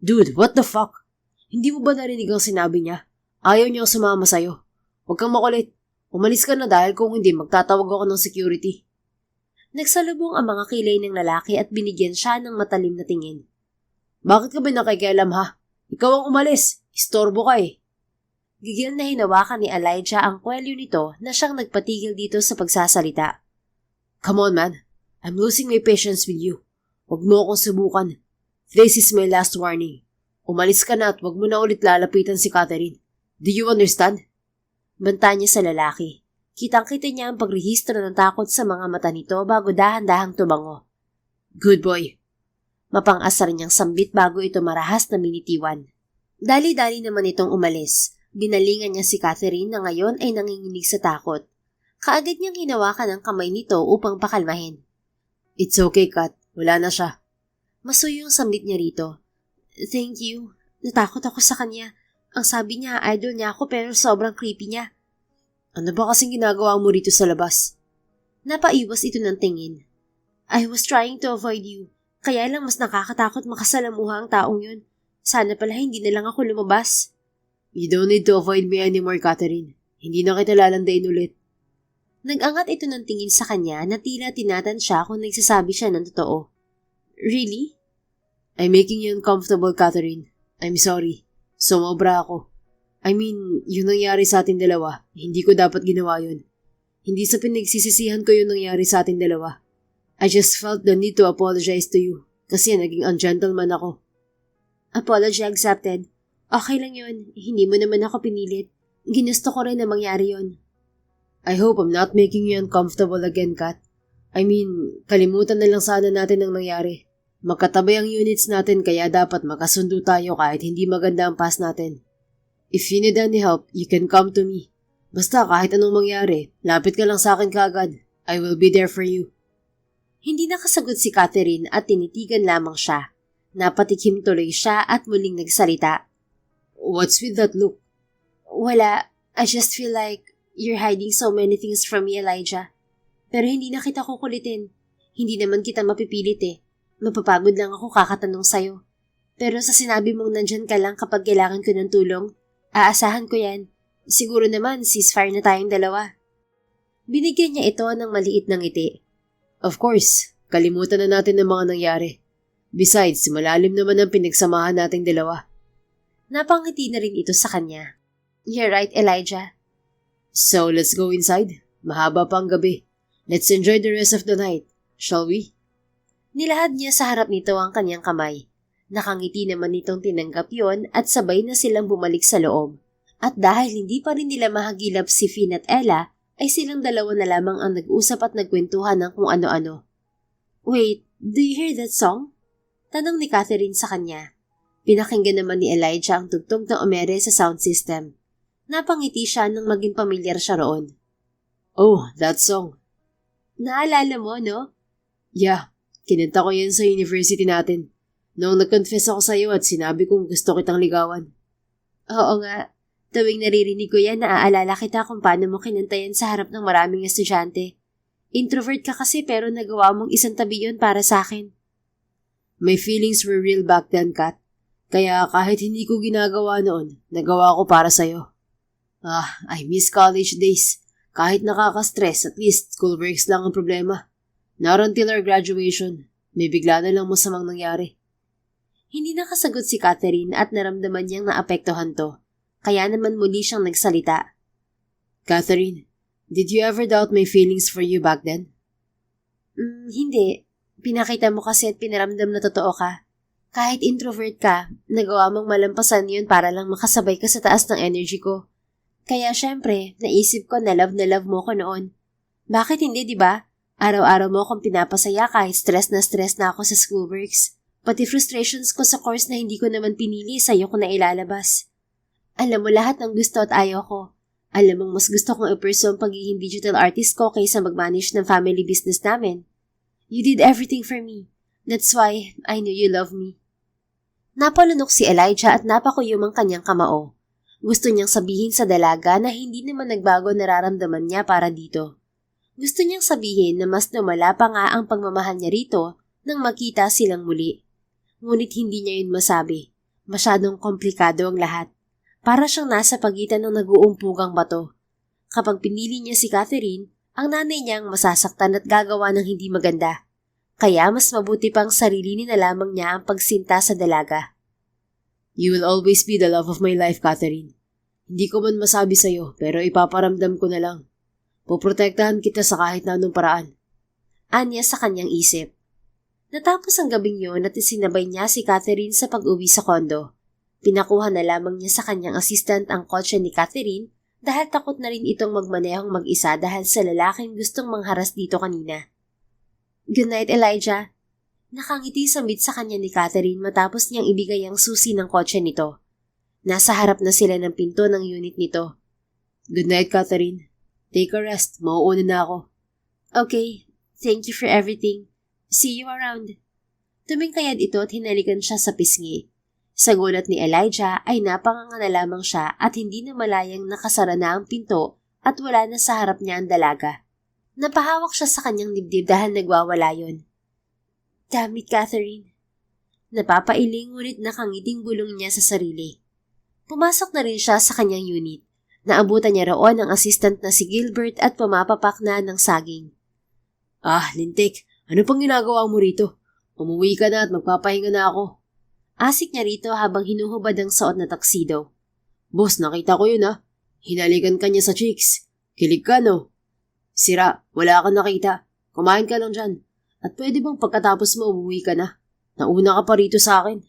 Dude, what the fuck? Hindi mo ba narinig ang sinabi niya? Ayaw niya sumama sa'yo. Huwag kang makulit. Umalis ka na dahil kung hindi magtatawag ako ng security. Nagsalubong ang mga kilay ng lalaki at binigyan siya ng matalim na tingin. Bakit ka ba nakikialam Ikaw ang umalis. Istorbo ka Gigil na hinawakan ni Elijah ang kwelyo nito na siyang nagpatigil dito sa pagsasalita. Come on man, I'm losing my patience with you. Huwag mo akong subukan. This is my last warning. Umalis ka na at huwag mo na ulit lalapitan si Catherine. Do you understand? Banta niya sa lalaki. Kitang-kita niya ang pagrehistro ng takot sa mga mata nito bago dahan-dahang tumango. Good boy. Mapang-asar niyang sambit bago ito marahas na minitiwan. Dali-dali naman itong umalis. Binalingan niya si Catherine na ngayon ay nanginginig sa takot. Kaagad niyang hinawakan ang kamay nito upang pakalmahin. It's okay, Kat. Wala na siya. Masuyo yung samlit niya rito. Thank you. Natakot ako sa kanya. Ang sabi niya, idol niya ako pero sobrang creepy niya. Ano ba kasing ginagawa mo rito sa labas? Napaiwas ito ng tingin. I was trying to avoid you. Kaya lang mas nakakatakot makasalamuha ang taong yun. Sana pala hindi na lang ako lumabas. You don't need to avoid me anymore, Catherine. Hindi na kita lalandain ulit. Nag-angat ito ng tingin sa kanya na tila tinatan siya kung nagsasabi siya ng totoo. Really? I'm making you uncomfortable, Catherine. I'm sorry. Sumobra ako. I mean, yung nangyari sa ating dalawa, hindi ko dapat ginawa yun. Hindi sa pinagsisisihan ko yung nangyari sa ating dalawa. I just felt the need to apologize to you kasi naging ungentleman ako. Apology accepted. Okay lang yun. Hindi mo naman ako pinilit. Ginusto ko rin na mangyari yun. I hope I'm not making you uncomfortable again, Kat. I mean, kalimutan na lang sana natin ang nangyari. Magkatabay ang units natin kaya dapat makasundo tayo kahit hindi maganda ang pass natin. If you need any help, you can come to me. Basta kahit anong mangyari, lapit ka lang sa akin kaagad. I will be there for you. Hindi nakasagot si Catherine at tinitigan lamang siya. Napatikim tuloy siya at muling nagsalita. What's with that look? Wala. I just feel like you're hiding so many things from me, Elijah. Pero hindi na kita kukulitin. Hindi naman kita mapipilit eh. Mapapagod lang ako kakatanong sa'yo. Pero sa sinabi mong nandyan ka lang kapag kailangan ko ng tulong, aasahan ko yan. Siguro naman, ceasefire na tayong dalawa. Binigyan niya ito ng maliit na ngiti. Of course, kalimutan na natin ang mga nangyari. Besides, malalim naman ang pinagsamahan nating dalawa. Napangiti na rin ito sa kanya. You're right, Elijah. So, let's go inside. Mahaba pa ang gabi. Let's enjoy the rest of the night, shall we? Nilahad niya sa harap nito ang kanyang kamay. Nakangiti naman nitong tinanggap yon at sabay na silang bumalik sa loob. At dahil hindi pa rin nila mahagilap si Finn at Ella, ay silang dalawa na lamang ang nag-usap at nagkwentuhan ng kung ano-ano. Wait, do you hear that song? Tanong ni Catherine sa kanya. Pinakinggan naman ni Elijah ang tugtog ng Omere sa sound system. Napangiti siya nang maging pamilyar siya roon. Oh, that song. Naalala mo, no? Yeah, kinanta ko yan sa university natin. Noong nag-confess ako sa iyo at sinabi kong gusto kitang ligawan. Oo nga. Tuwing naririnig ko yan, naaalala kita kung paano mo kinanta yan sa harap ng maraming estudyante. Introvert ka kasi pero nagawa mong isang tabi yun para sa akin. My feelings were real back then, Kat. Kaya kahit hindi ko ginagawa noon, nagawa ko para sa'yo. I miss college days. Kahit nakaka-stress, at least schoolworks lang ang problema. Not until our graduation, may bigla na lang masamang nangyari. Hindi nakasagot si Catherine at naramdaman niyang naapektuhan to. Kaya naman muli siyang nagsalita. Catherine, did you ever doubt my feelings for you back then? Hindi. Pinakita mo kasi at pinaramdam na totoo ka. Kahit introvert ka, nagawa mong malampasan yun para lang makasabay ka sa taas ng energy ko. Kaya syempre, naisip ko na love mo ko noon. Bakit hindi, di ba? Araw-araw mo akong pinapasaya kahit stress na ako sa schoolworks. Pati frustrations ko sa course na hindi ko naman pinili sa'yo ko na ilalabas. Alam mo lahat ng gusto at ayaw ko. Alam mong mas gusto kong i-pursue ang pagiging digital artist ko kaysa mag-manage ng family business namin. You did everything for me. That's why I knew you love me. Napalunok si Elijah at napakuyom ang kanyang kamao. Gusto niyang sabihin sa dalaga na hindi naman nagbago nararamdaman niya para dito. Gusto niyang sabihin na mas lumala pa nga ang pagmamahal niya rito nang makita silang muli. Ngunit hindi niya yun masabi. Masyadong komplikado ang lahat. Para siyang nasa pagitan ng nag-uumpugang bato. Kapag pinili niya si Catherine, ang nanay niyang masasaktan at gagawa ng hindi maganda. Kaya mas mabuti pang sarili na lamang niya ang pagsinta sa dalaga. You will always be the love of my life, Catherine. Hindi ko man masabi sa'yo, pero ipaparamdam ko na lang. Poprotektahan kita sa kahit na anong paraan. Anya sa kanyang isip. Natapos ang gabing yun at isinabay niya si Catherine sa pag-uwi sa kondo. Pinakuha na lamang niya sa kanyang assistant ang kotse ni Catherine dahil takot na rin itong magmanehong mag-isa dahil sa lalaking gustong mangharas dito kanina. Good night, Elijah. Nakangiti sambit sa kanya ni Catherine matapos niyang ibigay ang susi ng kotse nito. Nasa harap na sila ng pinto ng unit nito. Good night, Catherine. Take a rest. Mauuna na ako. Okay, thank you for everything. See you around. Tumingkayad ito at hinalikan siya sa pisngi. Sa gulat ni Elijah ay napanganga na lamang siya at hindi na malayang nakasara na ang pinto at wala na sa harap niya ang dalaga. Napahawak siya sa kanyang dibdib dahil nagwawala yon. Damn it, Catherine. Napapailing ngunit nakangiting bulong niya sa sarili. Pumasok na rin siya sa kanyang unit. Naabutan niya roon ang assistant na si Gilbert at pumapapak na ng saging. Lintik, ano pang ginagawa mo rito? Umuwi ka na at magpapahinga na ako. Asik niya rito habang hinuhubad ang suot na taksido. Boss, nakita ko yun Hinalikan ka niya sa cheeks. Kilig ka no? Sira, wala kang nakita. Kumain ka lang dyan. At pwede bang pagkatapos mo umuwi ka na? Nauna ka pa rito sa akin.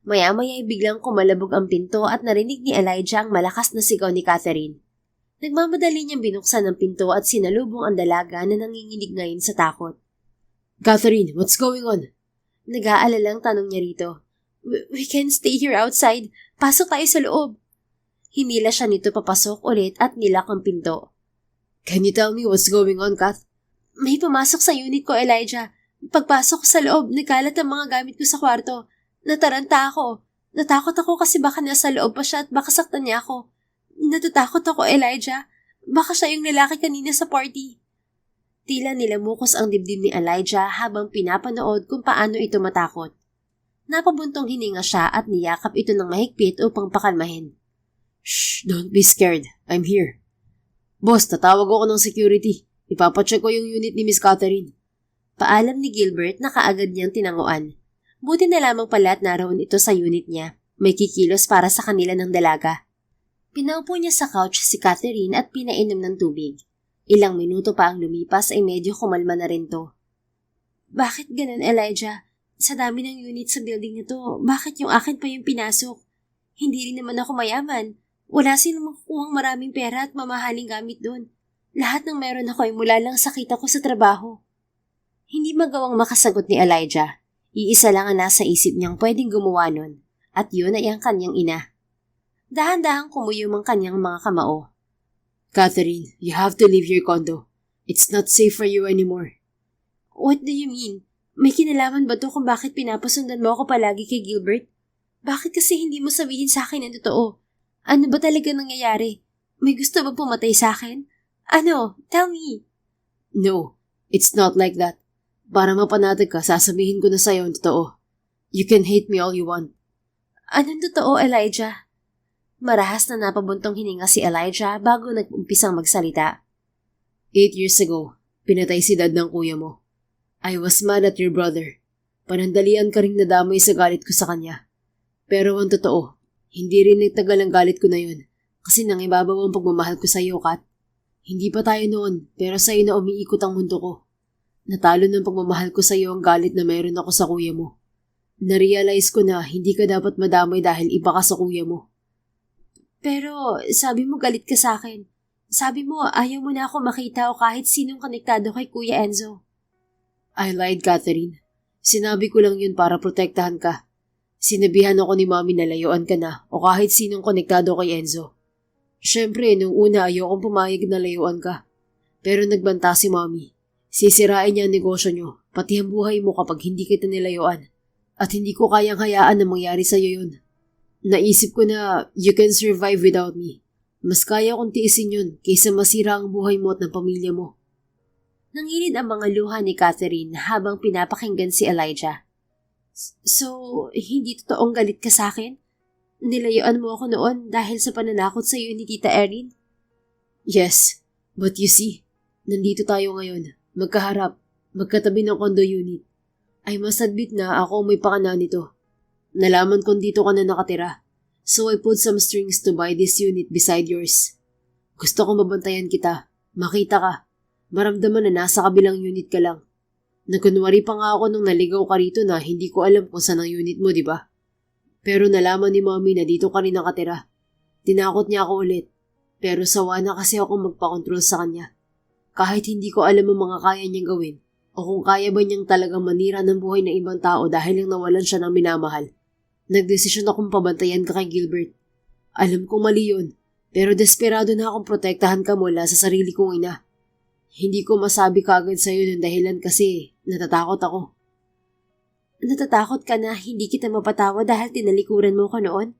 Maya-maya ay biglang kumalabog ang pinto at narinig ni Elijah ang malakas na sigaw ni Catherine. Nagmamadali niyang binuksan ang pinto at sinalubong ang dalaga na nanginginig ngayon sa takot. Catherine, what's going on? Nag-aalalang tanong niya rito. We can stay here outside. Pasok tayo sa loob. Hinila siya nito papasok ulit at nilak ang pinto. Can you tell me what's going on, Kath? May pumasok sa unit ko, Elijah. Pagpasok ko sa loob, nagkalat ang mga gamit ko sa kwarto. Nataranta ako. Natakot ako kasi baka nasa loob pa siya at baka saktan niya ako. Natatakot ako, Elijah. Baka siya yung lalaki kanina sa party. Tila nilamukos ang dibdib ni Elijah habang pinapanood kung paano ito matakot. Napabuntong hininga siya at niyakap ito ng mahigpit upang pakalmahin. Shh, don't be scared. I'm here. Boss, tatawag ako ng security. Ipapacheck ko yung unit ni Miss Catherine. Paalam ni Gilbert na kaagad niyang tinanguan. Buti na lamang pala at naroon ito sa unit niya. May kikilos para sa kanila ng dalaga. Pinaupo niya sa couch si Catherine at pinainom ng tubig. Ilang minuto pa ang lumipas ay medyo kumalma na rin to. Bakit ganun, Elijah? Sa dami ng unit sa building na to, bakit yung akin pa yung pinasok? Hindi rin naman ako mayaman. Wala silang makukuhang maraming pera at mamahaling gamit doon. Lahat ng meron ako ay mula lang sa kita ko sa trabaho. Hindi magawang makasagot ni Elijah. Iisa lang ang nasa isip niyang pwedeng gumawa nun, at yun ay ang kanyang ina. Dahan-dahang kumuyom ang kanyang mga kamao. Catherine, you have to leave your condo. It's not safe for you anymore. What do you mean? May kinalaman ba to kung bakit pinapasundan mo ako palagi kay Gilbert? Bakit kasi hindi mo sabihin sa akin ang totoo? Ano ba talaga nangyayari? May gusto ba pumatay sa akin? Ano? Tell me. No, it's not like that. Para mapanatag ka, sasabihin ko na sa'yo ang totoo. You can hate me all you want. Anong totoo, Elijah? Marahas na napabuntong hininga si Elijah bago nag-umpisang magsalita. 8 years ago, pinatay si dad ng kuya mo. I was mad at your brother. Panandalian ka ring nadamay sa galit ko sa kanya. Pero ang totoo, hindi rin nagtagal ang galit ko na yun kasi nangibabaw ang pagmamahal ko sa iyo, Kat. Hindi pa tayo noon pero sa iyo na umiikot ang mundo ko. Natalo ng pagmamahal ko sa iyo ang galit na mayroon ako sa kuya mo. Narealize ko na hindi ka dapat madamay dahil iba ka sa kuya mo. Pero sabi mo galit ka sa akin. Sabi mo ayaw mo na ako makita o kahit sinong konektado kay Kuya Enzo. I lied, Catherine. Sinabi ko lang yun para protektahan ka. Sinabihan ako ni Mami na layuan ka na o kahit sinong konektado kay Enzo. Siyempre, nung una ayokong pumayag na layuan ka. Pero nagbanta si Mami. Sisirain niya ang negosyo niyo, pati ang buhay mo kapag hindi kita nilayuan. At hindi ko kayang hayaan na mangyari sa'yo yun. Naisip ko na you can survive without me. Mas kaya kong tiisin yun kaysa masira ang buhay mo at ng pamilya mo. Nangilid ang mga luha ni Catherine habang pinapakinggan si Elijah. So, hindi totoong galit ka sa akin? Nilayuan mo ako noon dahil sa pananakot sa iyo ni Tita Erin? Yes, but you see, nandito tayo ngayon, magkaharap, magkatabi ng condo unit. I must admit na ako may pakana nito. Nalaman kong dito ka na nakatira, so I put some strings to buy this unit beside yours. Gusto kong mabantayan kita, makita ka, maramdaman na nasa kabilang unit ka lang. Nagkunwari pa nga ako nung naligaw ka rito na hindi ko alam kung saan ang unit mo, di ba? Pero nalaman ni Mommy na dito ka rin nakatira. Tinakot niya ako ulit, pero sawa na kasi akong magpakontrol sa kanya. Kahit hindi ko alam ang mga kaya niyang gawin, o kung kaya ba niyang talagang manira ng buhay ng ibang tao dahil lang nawalan siya ng minamahal. Nagdesisyon akong pabantayan ka kay Gilbert Alam kong mali yun, pero desperado na akong protektahan ka mula sa sarili kong ina. Hindi ko masabi kaagad sa'yo ng dahilan kasi natatakot ako. Natatakot ka na hindi kita mapatawa dahil tinalikuran mo ko noon?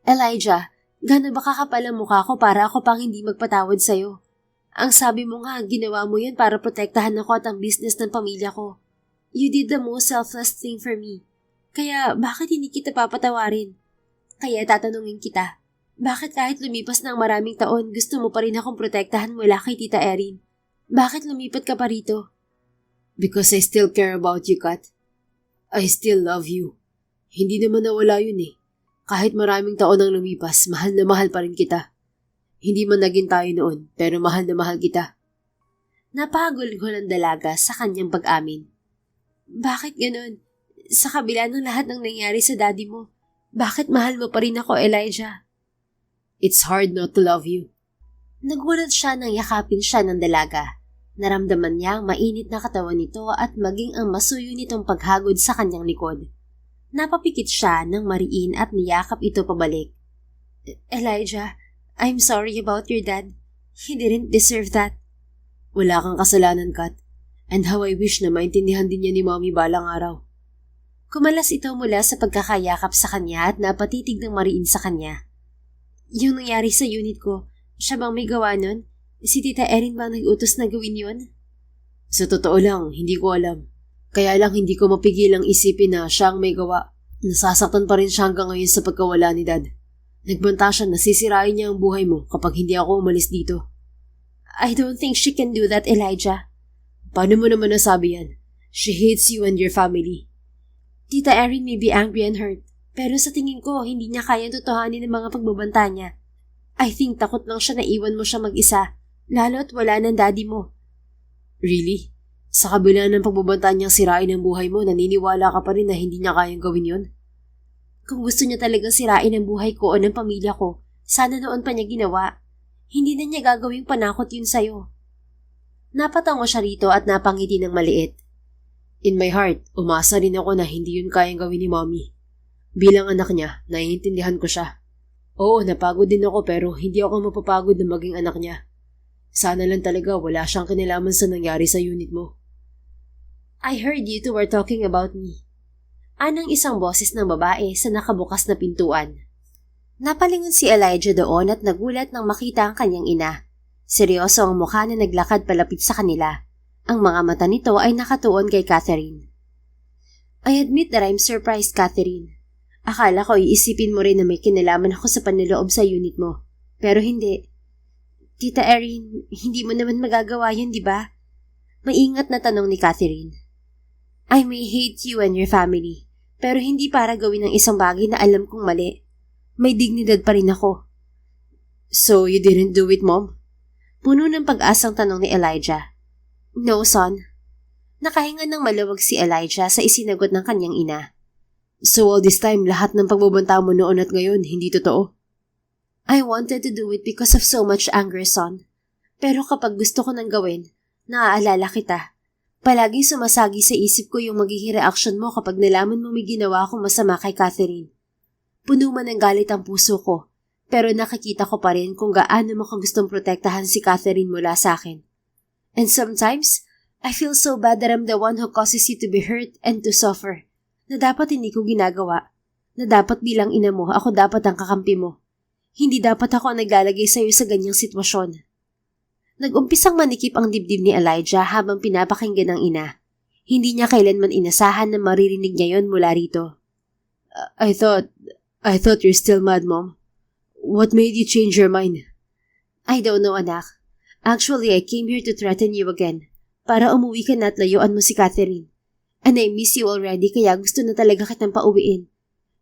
Elijah, gaano ba kakapal ang mukha ko para ako pang hindi magpatawad sa'yo? Ang sabi mo nga, ginawa mo yun para protektahan ako at ang business ng pamilya ko. You did the most selfless thing for me. Kaya bakit hindi kita papatawarin? Kaya tatanungin kita, bakit kahit lumipas ng maraming taon gusto mo pa rin akong protektahan mula kay Tita Erin? Bakit lumipat ka pa rito? Because I still care about you, Kat. I still love you. Hindi naman nawala yun eh. Kahit maraming taon ang lumipas, mahal na mahal pa rin kita. Hindi man naging tayo noon, pero mahal na mahal kita. Napagulgol ang dalaga sa kanyang pag-amin. Bakit ganun? Sa kabila ng lahat ng nangyari sa daddy mo, bakit mahal mo pa rin ako, Elijah? It's hard not to love you. Nagulat siya nang yakapin siya ng dalaga. Naramdaman niya ang mainit na katawan nito at maging ang masuyo nitong paghagod sa kanyang likod. Napapikit siya nang mariin at niyakap ito pabalik. Elijah, I'm sorry about your dad. He didn't deserve that. Wala kang kasalanan, Kat. And how I wish na maintindihan din niya ni Mommy balang araw. Kumalas ito mula sa pagkakayakap sa kanya at napatitig ng mariin sa kanya. Yung nangyari sa unit ko, siya bang may gawa nun? Si Tita Erin ba nag-utos na gawin yun? Sa totoo lang, hindi ko alam. Kaya lang hindi ko mapigilang isipin na siya ang may gawa. Nasasaktan pa rin siya hanggang ngayon sa pagkawala ni Dad. Nagbanta siya na sisirain niya ang buhay mo kapag hindi ako umalis dito. I don't think she can do that, Elijah. Paano mo naman nasabi yan? She hates you and your family. Tita Erin may be angry and hurt, pero sa tingin ko, hindi niya kayang tutuhanin ang mga pagbabanta niya. I think takot lang siya na iwan mo siya mag-isa, lalo't wala ng daddy mo. Really? Sa kabila ng pagbabanta niyang sirain ang buhay mo, naniniwala ka pa rin na hindi niya kayang gawin yun? Kung gusto niya talagang sirain ang buhay ko o ng pamilya ko, sana noon pa niya ginawa. Hindi na niya gagawing panakot yun sa'yo. Napatango siya rito at napangiti ng maliit. In my heart, umasa rin ako na hindi yun kayang gawin ni Mommy. Bilang anak niya, naiintindihan ko siya. Oo, napagod din ako pero hindi ako mapapagod na maging anak niya. Sana lang talaga wala siyang kinalaman sa nangyari sa unit mo. I heard you two were talking about me. Anang isang boses ng babae sa nakabukas na pintuan. Napalingon si Elijah doon at nagulat nang makita ang kanyang ina. Seryoso ang mukha na naglakad palapit sa kanila. Ang mga mata nito ay nakatuon kay Catherine. I admit that I'm surprised, Catherine. Akala ko iisipin mo rin na may kinalaman ako sa panloloob sa unit mo. Pero hindi. Tita Erin, hindi mo naman magagawa yun, di ba? Maingat na tanong ni Catherine. I may hate you and your family, pero hindi para gawin ang isang bagay na alam kong mali. May dignidad pa rin ako. So you didn't do it, Mom? Puno ng pag-asang tanong ni Elijah. No, son. Nakahinga ng maluwag si Elijah sa isinagot ng kanyang ina. So all this time, lahat ng pagbabanta mo noon at ngayon, hindi totoo? I wanted to do it because of so much anger, son. Pero kapag gusto ko nang gawin, naaalala kita. Palaging sumasagi sa isip ko yung magiging reaksyon mo kapag nalaman mo may ginawa akong masama kay Catherine. Puno man ng galit ang puso ko, pero nakikita ko pa rin kung gaano mo kang gustong protektahan si Catherine mula sa akin. And sometimes, I feel so bad that I'm the one who causes you to be hurt and to suffer. Na dapat hindi ko ginagawa. Na dapat bilang ina mo, ako dapat ang kakampi mo. Hindi dapat ako ang naglalagay sa iyo sa ganyang sitwasyon. Nag-umpisang manikip ang dibdib ni Elijah habang pinapakinggan ng ina. Hindi niya kailanman inasahan na maririnig niya yon mula rito. I thought you're still mad, Mom. What made you change your mind? I don't know, anak. Actually, I came here to threaten you again. Para umuwi ka na at layuan mo si Catherine. And I miss you already kaya gusto na talaga kitang pauwiin.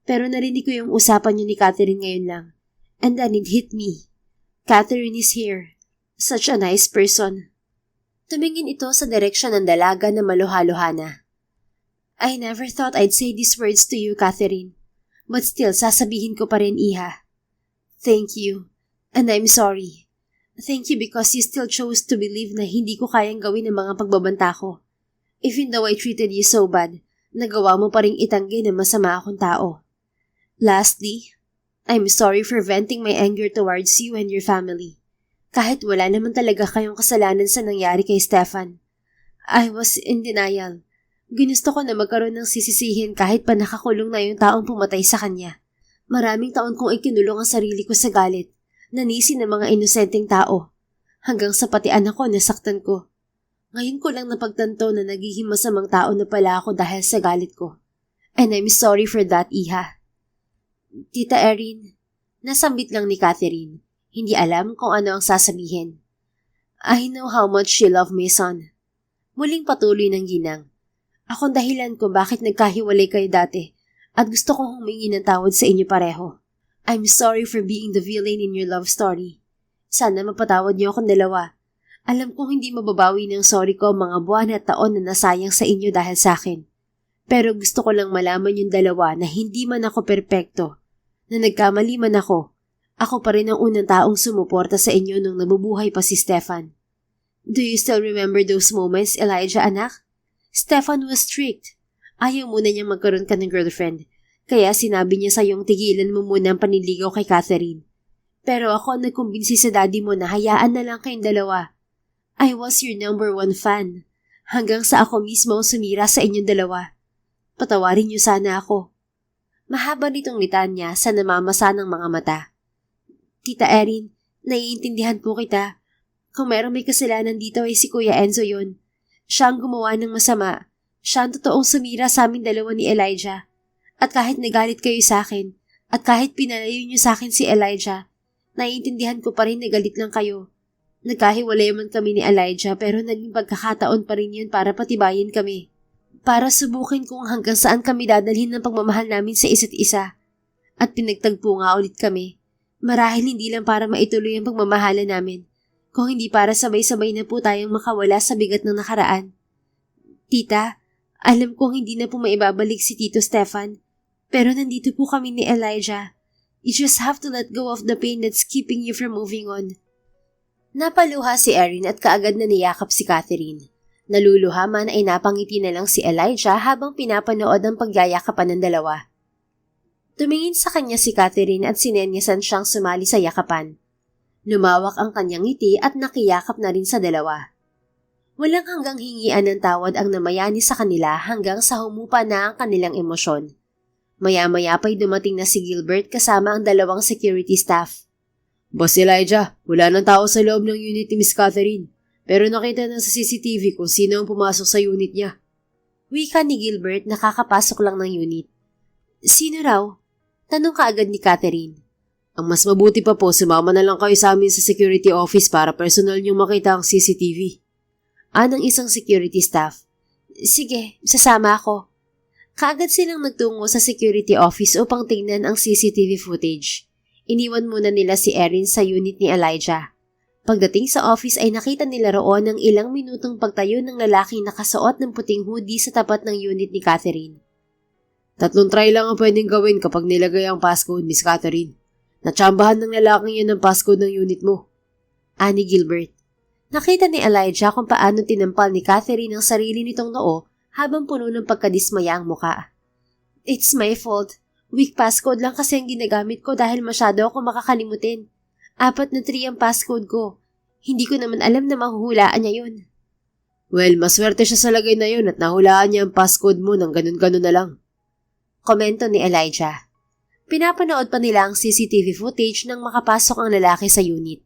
Pero narinig ko yung usapan niyo ni Catherine ngayon lang. And then it hit me. Catherine is here. Such a nice person. Tumingin ito sa direksyon ng dalaga na maluha-luha na. I never thought I'd say these words to you, Catherine. But still, sasabihin ko pa rin, Iha. Thank you. And I'm sorry. Thank you because you still chose to believe na hindi ko kayang gawin ang mga pagbabanta ko. Even though I treated you so bad, nagawa mo pa rin itanggi na masama akong tao. Lastly, I'm sorry for venting my anger towards you and your family. Kahit wala naman talaga kayong kasalanan sa nangyari kay Stefan. I was in denial. Ginusto ko na magkaroon ng sisisihin kahit pa nakakulong na yung taong pumatay sa kanya. Maraming taon kong ikinulong ang sarili ko sa galit, nanisi ng mga inosenteng tao. Hanggang sa pati anak ko nasaktan ko. Ngayon ko lang napagtanto na nagiging masamang tao na pala ako dahil sa galit ko. And I'm sorry for that, Iha. Tita Erin, nasambit lang ni Catherine. Hindi alam kung ano ang sasabihin. I know how much you love my son. Muling patuloy ng ginang. Akong dahilan kung bakit nagkahiwalay kayo dati at gusto kong humingi ng tawad sa inyo pareho. I'm sorry for being the villain in your love story. Sana mapatawad niyo akong dalawa. Alam kong hindi mababawi ng sorry ko mga buwan at taon na nasayang sa inyo dahil sa akin. Pero gusto ko lang malaman yung dalawa na hindi man ako perpekto, na nagkamali man ako pa rin ang unang taong sumuporta sa inyo nung nabubuhay pa si Stefan. Do you still remember those moments, Elijah, anak? Stefan was strict. Ayaw muna niyang magkaroon ka ng girlfriend, kaya sinabi niya sa'yong tigilan mo muna ang paniligaw kay Catherine. Pero ako nagkumbinsi sa daddy mo na hayaan na lang kayong dalawa. I was your number 1 fan, hanggang sa ako mismo sumira sa inyong dalawa. Patawarin niyo sana ako. Mahaba nitong litanya sa namamasa ng mga mata. Tita Erin, naiintindihan po kita. Kung merong may kasalanan dito ay si Kuya Enzo yon. Siya ang gumawa ng masama. Siya ang totoong sumira sa aming dalawa ni Elijah. At kahit nagalit kayo sa akin, at kahit pinalayo niyo sa akin si Elijah, naiintindihan ko pa rin na galit lang kayo. Nagkahiwalay man kami ni Elijah pero naging pagkakataon pa rin yun para patibayin kami. Para subukin kung hanggang saan kami dadalhin ng pagmamahal namin sa isa't isa. At pinagtagpo nga ulit kami. Marahil hindi lang para maituloy ang pagmamahalan namin, kung hindi para sabay-sabay na po tayong makawala sa bigat ng nakaraan. Tita, alam kong hindi na po maibabalik si Tito Stefan, pero nandito po kami ni Elijah. You just have to let go of the pain that's keeping you from moving on. Napaluha si Erin at kaagad na niyakap si Catherine. Naluluha man ay napangiti na lang si Elijah habang pinapanood ang pagyayakapan ng dalawa. Tumingin sa kanya si Catherine at sinenyasan siyang sumali sa yakapan. Lumawak ang kanyang ngiti at nakiyakap na rin sa dalawa. Walang hanggang hingian ng tawad ang namayani sa kanila hanggang sa humupa na ang kanilang emosyon. Maya-maya pa'y dumating na si Gilbert kasama ang dalawang security staff. Boss Elijah, wala nang tao sa loob ng unit ni Miss Catherine, pero nakita na sa CCTV kung sino ang pumasok sa unit niya. Wika ni Gilbert na kakapasok lang ng unit. Sino raw? Tanong kaagad ni Catherine. Ang mas mabuti pa po, sumama na lang kayo sa amin sa security office para personal niyong makita ang CCTV. Ng isang security staff. Sige, sasama ako. Kaagad silang nagtungo sa security office upang tingnan ang CCTV footage. Iniwan muna nila si Erin sa unit ni Elijah. Pagdating sa office ay nakita nila roon ang ilang minutong pagtayo ng lalaking nakasuot ng puting hoodie sa tapat ng unit ni Catherine. 3 try lang ang pwedeng gawin kapag nilagay ang passcode, Miss Catherine. Natsambahan ng lalaking yan ang passcode ng unit mo. Ani Gilbert. Nakita ni Elijah kung paano tinampal ni Catherine ang sarili nitong noo habang puno ng pagkadismaya ang muka. It's my fault. Weak passcode lang kasi ang ginagamit ko dahil masyado ako makakalimutin. 4 na 3 ang passcode ko. Hindi ko naman alam na mahuhulaan niya yun. Well, maswerte siya sa lagay na yun at nahulaan niya ang passcode mo ng ganun-ganun na lang. Komento ni Elijah. Pinapanood pa nila ang CCTV footage nang makapasok ang lalaki sa unit.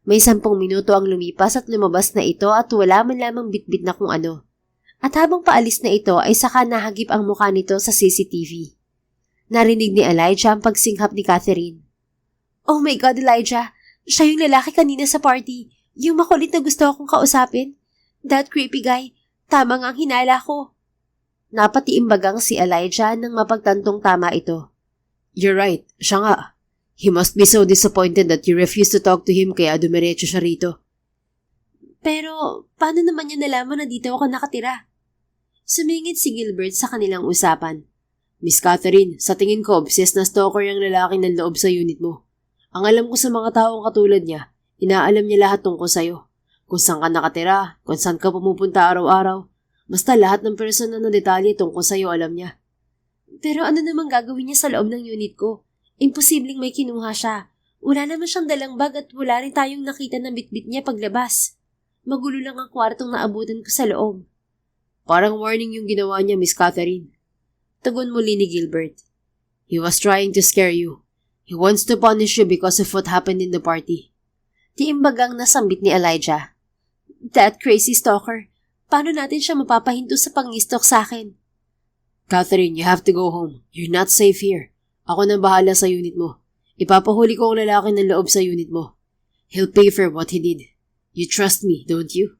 May 10 minuto ang lumipas at lumabas na ito at wala man lamang bitbit na kung ano. At habang paalis na ito ay saka nahagip ang mukha nito sa CCTV. Narinig ni Elijah ang pagsinghap ni Catherine. Oh my God, Elijah! Siya yung lalaki kanina sa party. Yung makulit na gusto akong kausapin. That creepy guy. Tama nga ang hinala ko. Napatiimbagang si Elijah nang mapagtantong tama ito. You're right, siya nga. He must be so disappointed that you refused to talk to him kaya dumiretso siya rito. Pero, paano naman niya nalaman na dito ako nakatira? Sumingit si Gilbert sa kanilang usapan. Miss Catherine, sa tingin ko, obsessed na stalker yung lalaki ng loob sa unit mo. Ang alam ko sa mga taong katulad niya, inaalam niya lahat tungkol sa'yo. Kung saan ka nakatira, kung saan ka pumupunta araw-araw. Basta lahat ng personal na detalye tungkol sa'yo alam niya. Pero ano namang gagawin niya sa loob ng unit ko? Imposibleng may kinuha siya. Wala naman siyang dalang bag at wala rin tayong nakita na bitbit niya paglabas. Magulo lang ang kwartong naabutan ko sa loob. Parang warning yung ginawa niya, Miss Catherine. Tugon muli ni Gilbert. He was trying to scare you. He wants to punish you because of what happened in the party. Tiimbagang nasambit ni Elijah. That crazy stalker. Paano natin siya mapapahinto sa pangistok sa akin? Catherine, you have to go home. You're not safe here. Ako na bahala sa unit mo. Ipapahuli ko ang lalaki ng loob sa unit mo. He'll pay for what he did. You trust me, don't you?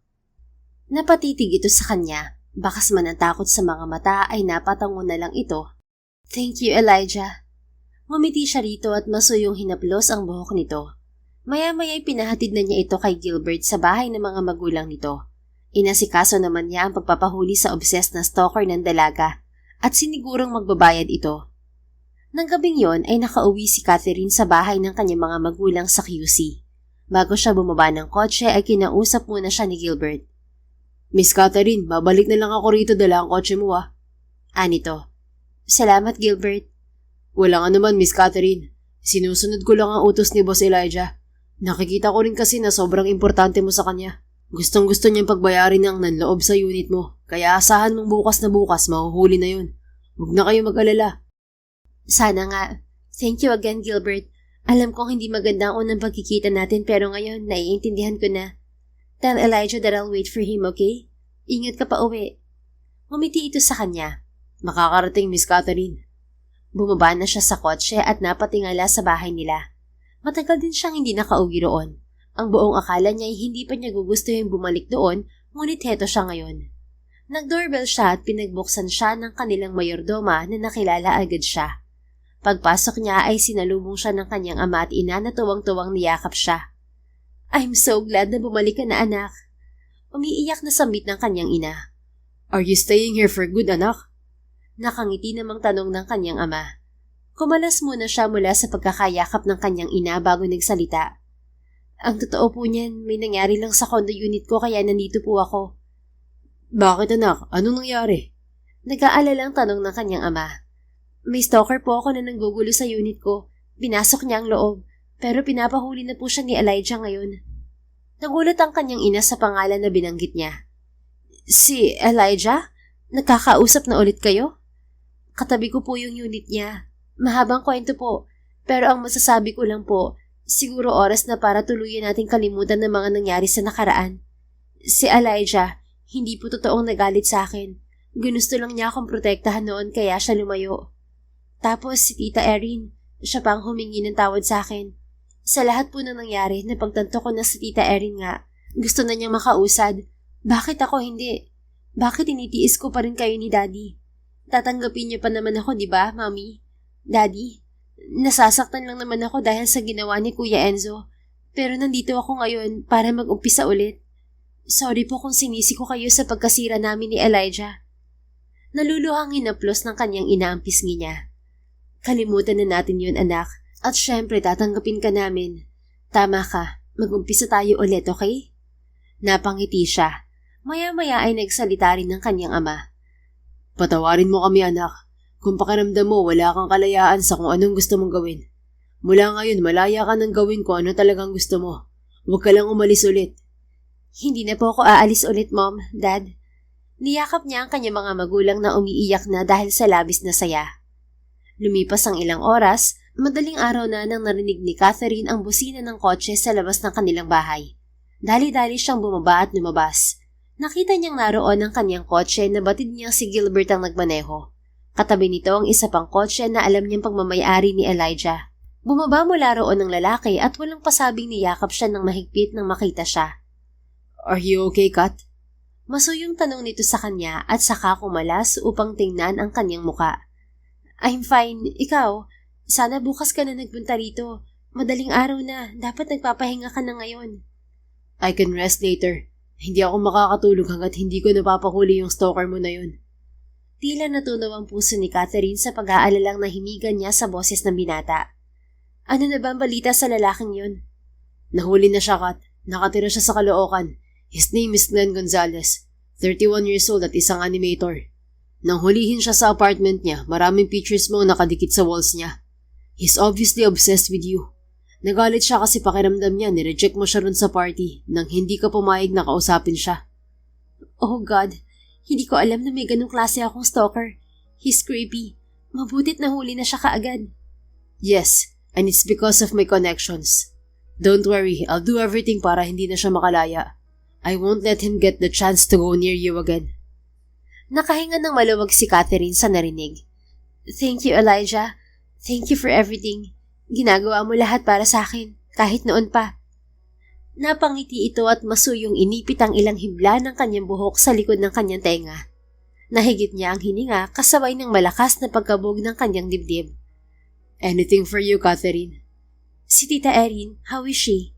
Napatitig ito sa kanya. Bakas man ang takot sa mga mata ay napatango na lang ito. Thank you, Elijah. Ngumiti siya rito at masuyong hinaplos ang buhok nito. Maya-maya'y pinahatid na niya ito kay Gilbert sa bahay ng mga magulang nito. Inasikaso naman niya ang pagpapahuli sa obsessed na stalker ng dalaga at sinigurong magbabayad ito. Nang gabing yon ay nakauwi si Catherine sa bahay ng kanyang mga magulang sa QC. Bago siya bumaba ng kotse ay kinausap muna siya ni Gilbert. Miss Catherine, babalik na lang ako rito, dala ang kotse mo Anito. Salamat, Gilbert. Wala nga naman, Miss Catherine. Sinusunod ko lang ang utos ni Boss Elijah. Nakikita ko rin kasi na sobrang importante mo sa kanya. Gustong-gusto niyang pagbayarin ang nanloob sa unit mo. Kaya asahan mong bukas na bukas, mahuhuli na yun. Huwag na kayo mag-alala. Sana nga. Thank you again, Gilbert. Alam kong hindi maganda ang unang pagkikita natin pero ngayon naiintindihan ko na. Tell Elijah that I'll wait for him, okay? Ingat ka pa uwi. Ngumiti ito sa kanya. Makakarating, Miss Catherine. Bumaba na siya sa kotse at napatingala sa bahay nila. Matagal din siyang hindi nakauwi roon. Ang buong akala niya ay hindi pa niya gugustuhin bumalik doon, ngunit heto siya ngayon. Nag-doorbell siya at pinagbuksan siya ng kanilang mayordoma na nakilala agad siya. Pagpasok niya ay sinalubong siya ng kanyang ama at ina na tuwang-tuwang niyakap siya. I'm so glad na bumalik ka na, anak. Umiiyak na sambit ng kanyang ina. Are you staying here for good, anak? Nakangiti namang tanong ng kanyang ama. Kumalas muna siya mula sa pagkakayakap ng kanyang ina bago nagsalita. Ang totoo po niyan, may nangyari lang sa condo unit ko kaya nandito po ako. Bakit, anak? Anong nangyari? Nag-aalalang tanong ng kanyang ama. May stalker po ako na nanggugulo sa unit ko. Pinasok niya ang loob, pero pinapahuli na po siya ni Elijah ngayon. Nagulat ang kanyang ina sa pangalan na binanggit niya. Si Elijah? Nagkakausap na ulit kayo? Katabi ko po yung unit niya. Mahabang kwento po, pero ang masasabi ko lang po, siguro oras na para tuluyan nating kalimutan ng mga nangyari sa nakaraan. Si Elijah, hindi po totoong nagalit sa akin. Ginusto lang niya akong protektahan noon kaya siya lumayo. Tapos si Tita Erin, siya pang humingi ng tawad sa akin. Sa lahat po ng nangyari, napagtanto ko na si Tita Erin nga, gusto na niyang makausad. Bakit ako hindi? Bakit tinitiis ko pa rin kayo ni Daddy? Tatanggapin niyo pa naman ako, di ba, Mami? Daddy, nasasaktan lang naman ako dahil sa ginawa ni Kuya Enzo. Pero nandito ako ngayon para mag-umpisa ulit. Sorry po kung sinisi ko kayo sa pagkasira namin ni Elijah. Naluluhang hinaplos ng kanyang ina ang pisngi niya. Kalimutan na natin yun, anak. At syempre tatanggapin ka namin. Tama ka, mag-umpisa tayo ulit, okay? Napangiti siya. Maya-maya ay nagsalita rin ng kanyang ama. Patawarin mo kami, anak. Kung pakiramdam mo, wala kang kalayaan sa kung anong gusto mong gawin. Mula ngayon, malaya ka ng gawin kung ano talagang gusto mo. Huwag ka lang umalis ulit. Hindi na po ako aalis ulit, Mom, Dad. Niyakap niya ang kanyang mga magulang na umiiyak na dahil sa labis na saya. Lumipas ang ilang oras, madaling araw na nang narinig ni Catherine ang busina ng kotse sa labas ng kanilang bahay. Dali-dali siyang bumaba at lumabas. Nakita niyang naroon ang kanyang kotse na batid niyang si Gilbert ang nagmaneho. Katabi nito ang isa pang kotse na alam niyang pagmamayari ni Elijah. Bumaba mula roon ng lalaki at walang pasabing niyakap siya ng mahigpit nang makita siya. Are you okay, Kat? Masuyong tanong nito sa kanya at saka kumalas upang tingnan ang kanyang muka. I'm fine. Ikaw? Sana bukas ka na nagpunta rito. Madaling araw na. Dapat nagpapahinga ka na ngayon. I can rest later. Hindi ako makakatulog hanggat hindi ko napapahuli yung stalker mo na yun. Tila natunaw ang puso ni Catherine sa pag-aalalang nahimigan niya sa boses ng binata. Ano na ba ang balita sa lalaking yun? Nahuli na siya, Kat. Nakatira siya sa Caloocan. His name is Glenn Gonzalez. 31 years old at isang animator. Nang hulihin siya sa apartment niya, maraming pictures mo nakadikit sa walls niya. He's obviously obsessed with you. Nagalit siya kasi pakiramdam niya nireject mo siya ron sa party nang hindi ka pumayag na kausapin siya. Oh God, hindi ko alam na may ganong klase akong stalker. He's creepy. Mabutit nahuli na siya kaagad. Yes, and it's because of my connections. Don't worry, I'll do everything para hindi na siya makalaya. I won't let him get the chance to go near you again. Nakahinga ng maluwag si Catherine sa narinig. Thank you, Elijah. Thank you for everything. Ginagawa mo lahat para sa akin, kahit noon pa. Napangiti ito at masuyong inipit ang ilang himla ng kanyang buhok sa likod ng kanyang tenga. Nahigit niya ang hininga kasabay ng malakas na pagkabog ng kanyang dibdib. Anything for you, Catherine. Si Tita Erin, how is she?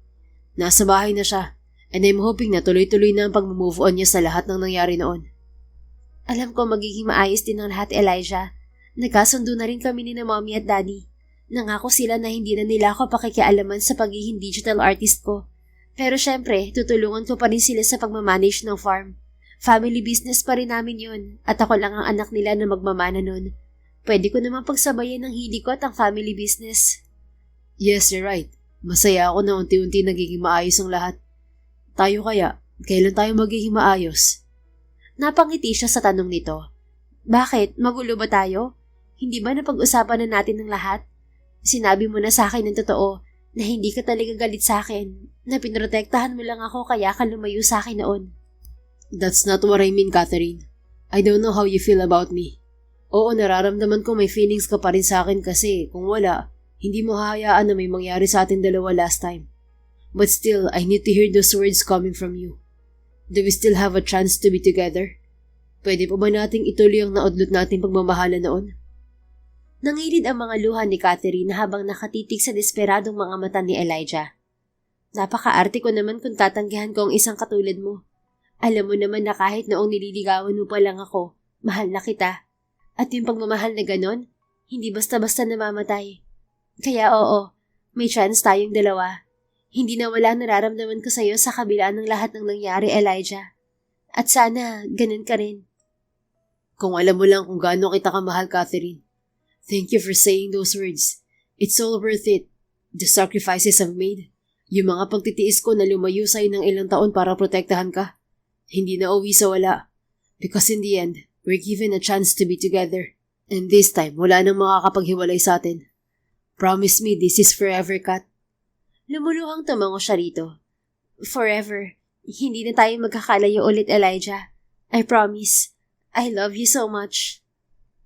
Nasa bahay na siya, and I'm hoping na tuloy-tuloy na ang pag-move on niya sa lahat ng nangyari noon. Alam ko magiging maayos din ang lahat, Elijah. Nagkasundo na rin kami ni na Mommy at Daddy. Nangako sila na hindi na nila ako pakikialaman sa pagiging digital artist ko. Pero syempre, tutulungan ko pa rin sila sa pagmamanage ng farm. Family business pa rin namin yun, at ako lang ang anak nila na magmamana nun. Pwede ko naman pagsabayan ng hili ko at ang family business. Yes, you're right. Masaya ako na unti-unti nagiging maayos ang lahat. Tayo kaya, kailan tayo magiging maayos? Napangiti siya sa tanong nito. Bakit? Magulo ba tayo? Hindi ba napag-usapan na natin ng lahat? Sinabi mo na sa akin ng totoo na hindi ka talaga galit sa akin, na pinrotektahan mo lang ako kaya ka lumayo sa akin noon. That's not what I mean, Catherine. I don't know how you feel about me. Oo, nararamdaman ko may feelings ka pa rin sa akin kasi kung wala, hindi mo hahayaan na may mangyari sa atin dalawa last time. But still, I need to hear those words coming from you. Do we still have a chance to be together? Pwede pa ba nating ituloy ang naudlot nating pagmamahala noon? Nangilid ang mga luha ni Catherine habang nakatitig sa desperadong mga mata ni Elijah. Napaka-arte ko naman kung tatanggihan ko ang isang katulad mo. Alam mo naman na kahit noong nililigawan mo pa lang ako, mahal na kita. At yung pagmamahal na ganon, hindi basta-basta namamatay. Kaya oo, may chance tayong dalawa. Hindi na wala nararamdaman ko sa'yo sa kabila ng lahat ng nangyari, Elijah. At sana, ganun ka rin. Kung alam mo lang kung gaano kita kamahal, Catherine. Thank you for saying those words. It's all worth it. The sacrifices I've made. Yung mga pagtitiis ko na lumayo sa'yo ng ilang taon para protektahan ka. Hindi na uwi sa wala. Because in the end, we're given a chance to be together. And this time, wala nang makakapaghiwalay sa atin. Promise me this is forever, Kat. Lumuluhang tumango siya rito. Forever. Hindi na tayo magkakalayo ulit, Elijah. I promise. I love you so much.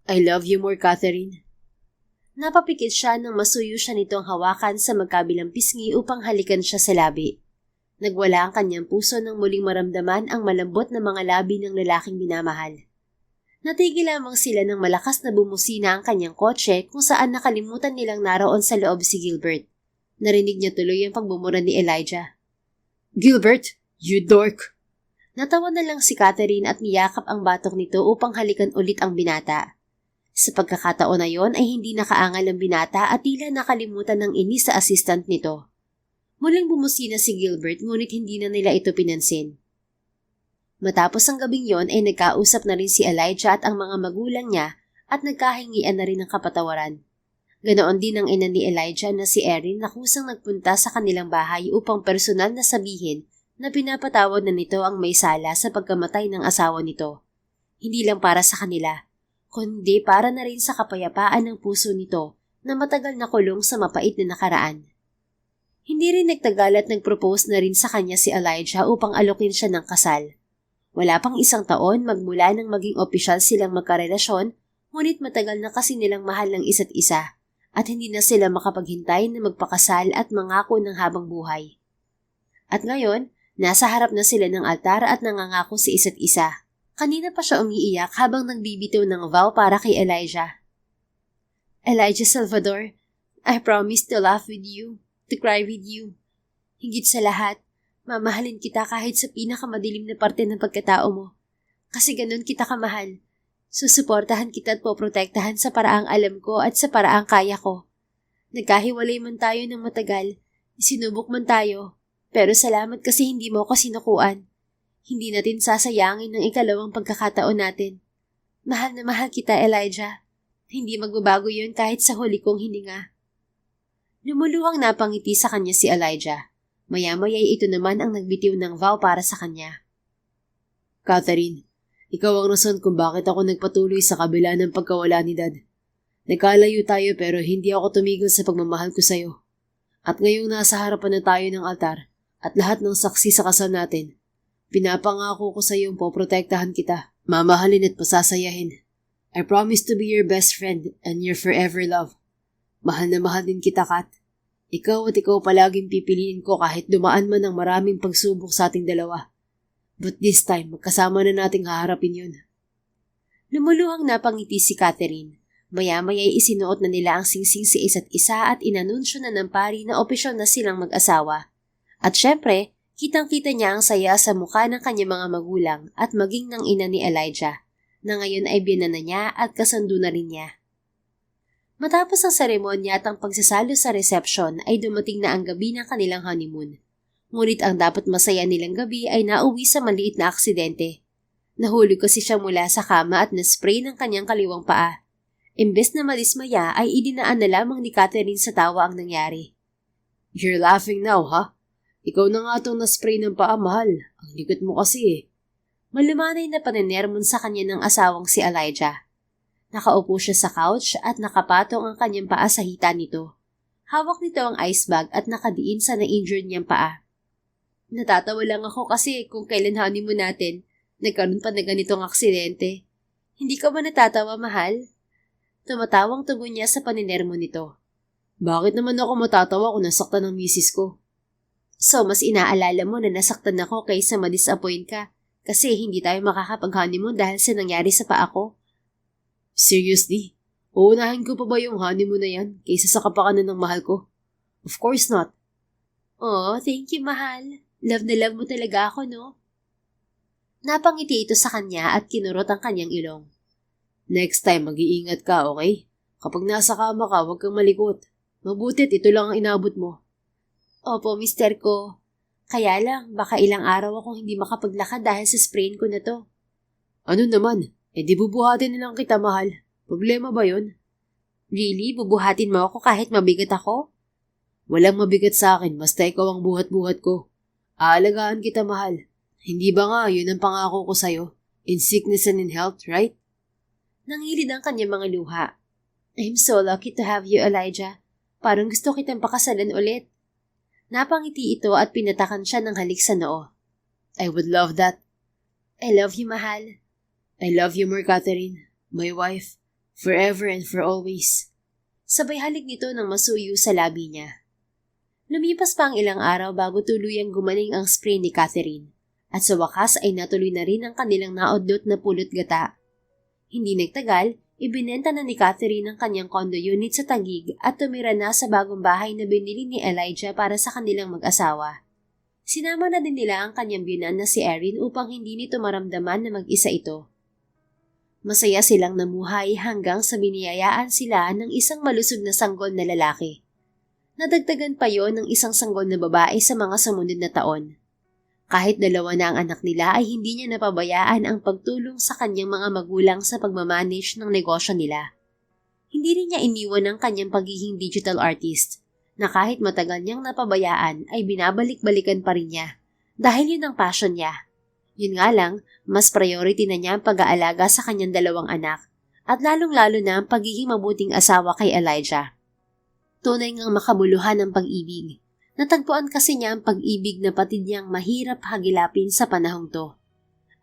I love you more, Catherine. Napapikit siya nang masuyo siya nitong hawakan sa magkabilang pisngi upang halikan siya sa labi. Nagwala ang kanyang puso nang muling maramdaman ang malambot na mga labi ng lalaking minamahal. Natigil lamang sila ng malakas na bumusina ang kanyang kotse kung saan nakalimutan nilang naroon sa loob si Gilbert. Narinig niya tuloy ang pagbumura ni Elijah. Gilbert, you dork! Natawa na lang si Catherine at niyakap ang batok nito upang halikan ulit ang binata. Sa pagkakataon na yon ay hindi nakaangal ang binata at tila nakalimutan ng inis sa assistant nito. Muling bumusina si Gilbert ngunit hindi na nila ito pinansin. Matapos ang gabing yon ay nagkausap na rin si Elijah at ang mga magulang niya at nagkahingian na rin ng kapatawaran. Ganoon din ang ina ni Elijah na si Erin na kusang nagpunta sa kanilang bahay upang personal na sabihin na pinapatawad na nito ang may sala sa pagkamatay ng asawa nito. Hindi lang para sa kanila, kundi para na rin sa kapayapaan ng puso nito na matagal na kulong sa mapait na nakaraan. Hindi rin nagtagal at nagpropose na rin sa kanya si Elijah upang alokin siya ng kasal. Wala pang isang taon magmula nang maging opisyal silang magkarelasyon, ngunit matagal na kasi nilang mahal ng isa't isa at hindi na sila makapaghintay na magpakasal at mangako ng habang buhay. At ngayon, nasa harap na sila ng altar at nangangako sa isa't isa. Kanina pa siya umiiyak habang nagbibitaw ng vow para kay Elijah. Elijah Salvador, I promise to laugh with you, to cry with you. Higit sa lahat, mamahalin kita kahit sa pinakamadilim na parte ng pagkatao mo. Kasi ganun kita kamahal. Susuportahan kita at poprotektahan sa paraang alam ko at sa paraang kaya ko. Nagkahiwalay man tayo ng matagal, sinubok man tayo, pero salamat kasi hindi mo ako sinukuan. Hindi natin sasayangin ng ikalawang pagkakataon natin. Mahal na mahal kita, Elijah. Hindi magbabago yun kahit sa huli kong hininga. Lumuluhang napangiti sa kanya si Elijah. Maya-maya'y ito naman ang nagbitiw ng vow para sa kanya. Catherine, ikaw ang rason kung bakit ako nagpatuloy sa kabila ng pagkawala ni Dad. Nagkalayo tayo pero hindi ako tumigil sa pagmamahal ko sa'yo. At ngayong nasa harapan na tayo ng altar at lahat ng saksi sa kasal natin, pinapangako ko sa iyong poprotektahan kita, mamahalin at pasasayahin. I promise to be your best friend and your forever love. Mahal na mahal din kita, Kat. Ikaw at ikaw palaging pipiliin ko kahit dumaan man ng maraming pagsubok sa ating dalawa. But this time, magkasama na nating haharapin yun. Lumuluhang napangiti si Catherine. Maya-maya'y isinuot na nila ang singsing sa isa't isa at inanunsyo na ng pari na opisyal na silang mag-asawa. At syempre, kitang-kita niya ang saya sa mukha ng kanyang mga magulang at maging ng ina ni Elijah, na ngayon ay biyanan na niya at kasundo na rin niya. Matapos ang seremonya at ang pagsasalo sa reception ay dumating na ang gabi ng kanilang honeymoon. Ngunit ang dapat masaya nilang gabi ay nauwi sa maliit na aksidente. Nahulog kasi siya mula sa kama at na-spray ng kanyang kaliwang paa. Imbes na madismaya ay idinaan na lamang ni Catherine sa tawa ang nangyari. You're laughing now, ha? Ikaw na nga itong na-spray ng paa, mahal. Ang likot mo kasi eh. Malumanay na paninermon sa kanya ng asawang si Elijah. Nakaupo siya sa couch at nakapatong ang kanyang paa sa hita nito. Hawak nito ang ice bag at nakadiin sa na-injured niyang paa. Natatawa lang ako kasi kung kailan honeymoon natin, nagkaroon pa na ganitong aksidente. Hindi ka ba natatawa, mahal? Tumatawang tugon niya sa paninermo nito. Bakit naman ako matatawa kung nasaktan ng misis ko? So, mas inaalala mo na nasaktan ako kaysa ma-disappoint ka kasi hindi tayo makakapag-honeymoon dahil sa nangyari sa paa ko. Seriously? Uunahin ko pa ba yung honeymoon na yan kaysa sa kapakanan ng mahal ko? Of course not. Oh, thank you, mahal. Love na love mo talaga ako, no? Napangiti ito sa kanya at kinurot ang kanyang ilong. Next time, mag-iingat ka, okay? Kapag nasa kama ka, huwag kang malikot. Mabutit, ito lang ang inabot mo. Opo, mister ko. Kaya lang, baka ilang araw akong hindi makapaglakad dahil sa sprain ko na to. Ano naman? Di bubuhatin na lang kita, mahal. Problema ba yun? Really? Bubuhatin mo ako kahit mabigat ako? Walang mabigat sa akin, basta ikaw ang buhat-buhat ko. Aalagaan kita, mahal. Hindi ba nga, yun ang pangako ko sa'yo? In sickness and in health, right? Nangilid ang kanyang mga luha. I'm so lucky to have you, Elijah. Parang gusto kitang pakasalan ulit. Napangiti ito at pinatakan siya ng halik sa noo. I would love that. I love you, mahal. I love you more, Catherine. My wife. Forever and for always. Sabay halik nito ng masuyo sa labi niya. Lumipas pa ang ilang araw bago tuluyang gumaling ang sprain ni Catherine. At sa wakas ay natuloy na rin ang kanilang naudlot na pulot gata. Hindi nagtagal, ibinenta na ni Catherine ang kanyang condo unit sa Taguig at tumira na sa bagong bahay na binili ni Elijah para sa kanilang mag-asawa. Sinama na din nila ang kanyang biyanan na si Erin upang hindi nito maramdaman na mag-isa ito. Masaya silang namuhay hanggang sa biniyayaan sila ng isang malusog na sanggol na lalaki. Nadagdagan pa yon ng isang sanggol na babae sa mga sumunod na taon. Kahit dalawa na ang anak nila ay hindi niya napabayaan ang pagtulong sa kanyang mga magulang sa pagmamanage ng negosyo nila. Hindi rin niya iniwan ang kanyang pagiging digital artist na kahit matagal niyang napabayaan ay binabalik-balikan pa rin niya dahil yun ang passion niya. Yun nga lang, mas priority na niya ang pag-aalaga sa kanyang dalawang anak at lalong-lalo na ang pagiging mabuting asawa kay Elijah. Tunay ngang makabuluhan ang pag-ibig. Natagpuan kasi niya ang pag-ibig na patid niyang mahirap hagilapin sa panahong to.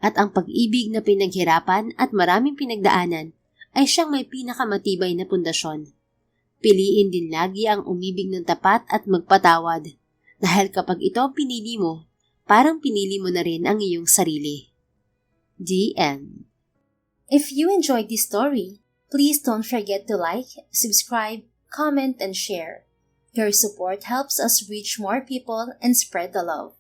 At ang pag-ibig na pinaghirapan at maraming pinagdaanan ay siyang may pinakamatibay na pundasyon. Piliin din lagi ang umibig ng tapat at magpatawad dahil kapag ito ang pinili mo, parang pinili mo na rin ang iyong sarili. The end. If you enjoyed this story, please don't forget to like, subscribe, comment, and share. Your support helps us reach more people and spread the love.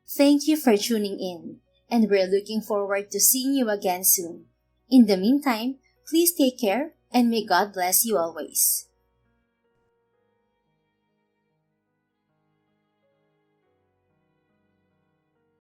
Thank you for tuning in, and we're looking forward to seeing you again soon. In the meantime, please take care and may God bless you always.